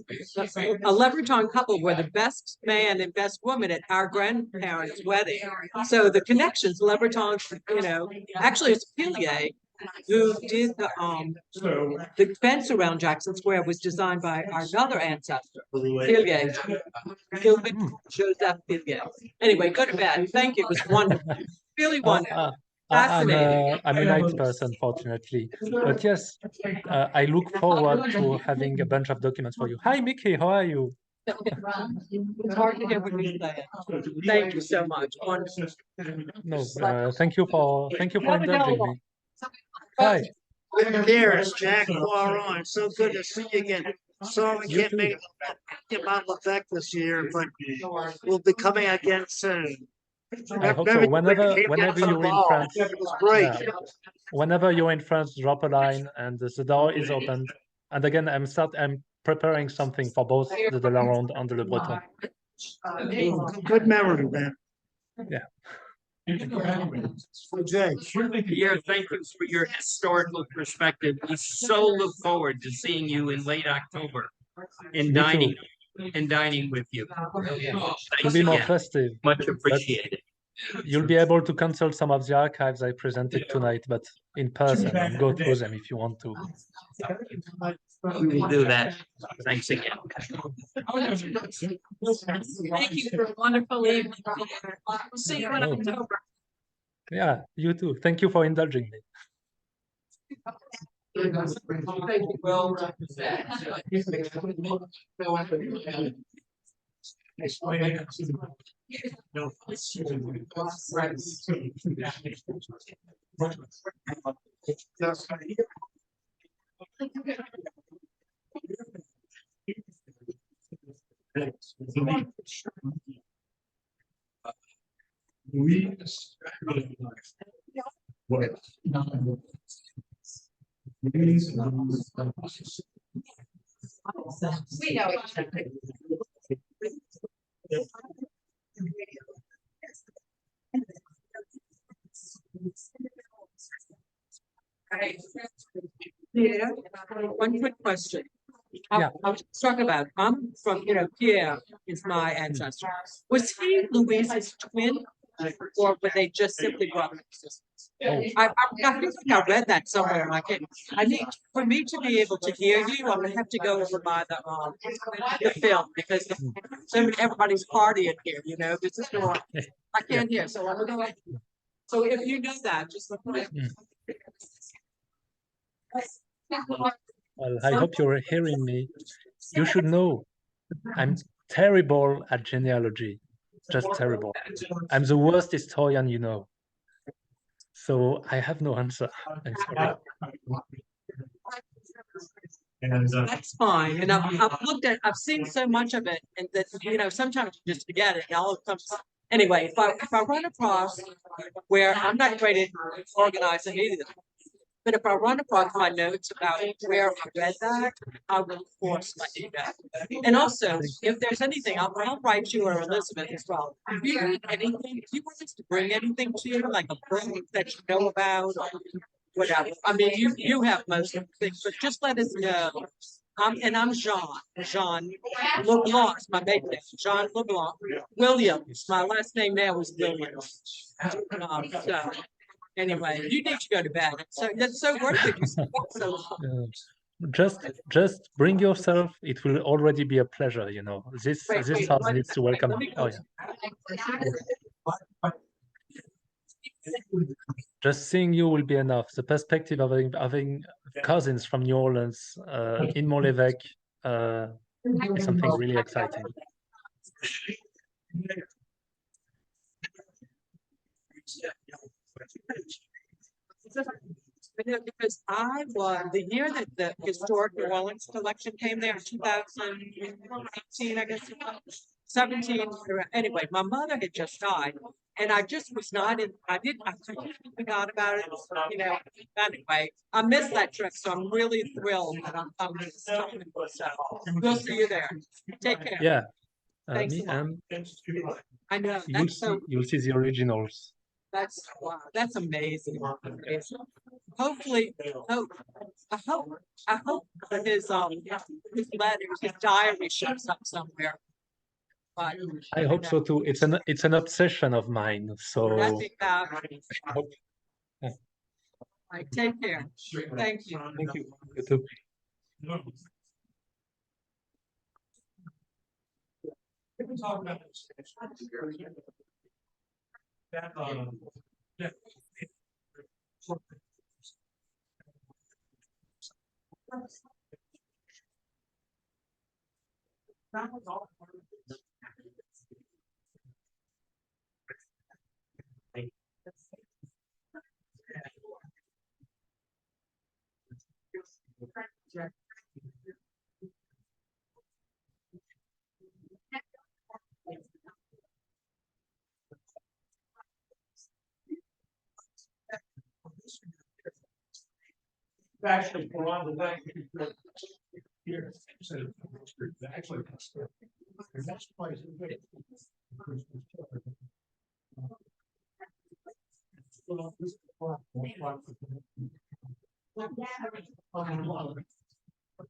a Leverton couple were the best man and best woman at our grandparents' wedding. So the connections, Leverton, actually it's Pilier who did the fence around Jackson Square was designed by our other ancestor, Pilier. Gilbert Joseph Pilier. Anyway, go to bed. Thank you. It was wonderful. Really wonderful. I'm a night person, fortunately. But yes, I look forward to having a bunch of documents for you. Hi, Mickey, how are you? It's hard to hear what you say. Thank you so much. Wonderful. No, thank you for indulging me. Hi. Here, it's Jack Poirot. It's so good to see you again. Sorry we can't make it Mont-l'Evêque this year, but we'll be coming again soon. I hope so. Whenever you're in France, It was great. whenever you're in France, drop a line, and the door is open. And again, I'm preparing something for both the Delaronde and the Le Breton. Good memory, man. Yeah. Jay. Pierre, thank you for your historical perspective. We so look forward to seeing you in late October and dining with you. To be more festive. Much appreciated. You'll be able to consult some of the archives I presented tonight, but in person and go through them if you want to. We will do that. Thanks again. Thank you for a wonderful evening. See you in October. Yeah, you too. Thank you for indulging me. We know each other. Yeah, one quick question. Yeah. I was talking about, I'm from, Pierre is my ancestor. Was he Louise's twin? Or were they just simply brothers? I think I read that somewhere. I need, for me to be able to hear you, I'm gonna have to go over by the film because everybody's partying here, this is not, I can't hear, so I'm gonna go. So if you know that, just look at it. Well, I hope you're hearing me. You should know I'm terrible at genealogy, just terrible. I'm the worst historian you know. So I have no answer. I'm sorry. That's fine, and I've seen so much of it, and that sometimes you just forget it. All it comes. Anyway, if I run across where I'm not great at organizing either, but if I run across my notes about where I read that, I will of course let you know. And also, if there's anything, I'll write you or Elizabeth as well. If you need anything, if you want us to bring anything to you, like a book that you know about, or whatever. I mean, you have most of the things, but just let us know. I'm Jean LeBlanc, my maiden name, Jean LeBlanc. Williams, my last name now is Williams. So anyway, you need to go to bed. That's so worth it. You spent so long. Just bring yourself. It will already be a pleasure. This house needs to welcome you. Oh yeah. Just seeing you will be enough. The perspective of having cousins from New Orleans in Mont-l'Evêque is something really exciting. Because I was the year that the historic New Orleans collection came there in 2018, I guess. 17, anyway, my mother had just died. And I just was not in, I completely forgot about it, you know, anyway, I missed that trip, so I'm really thrilled that I'm coming. So we'll see you there. Take care. Yeah, Thanks me a lot. and I know, you'll see the originals. that's, wow, that's amazing. Amazing. Hopefully, I hope his letters, his diary shows up somewhere. But I hope so too. It's an obsession of mine. that'd So be fabulous. I hope. Yeah, All right, take care. Thank you. thank you. You too. Can we talk about this? That, yeah. That was all part of this. Actually, around the back here, actually, the next place.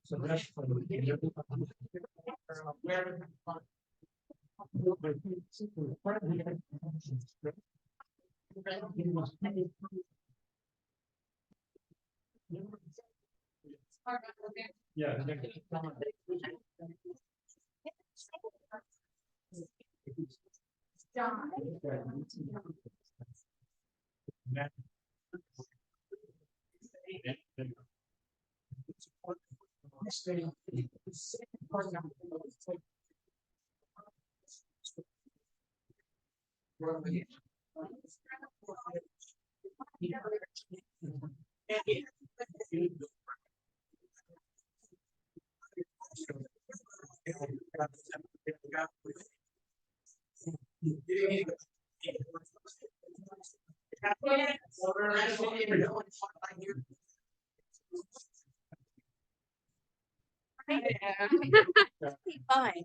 So that's. Yeah. Fine.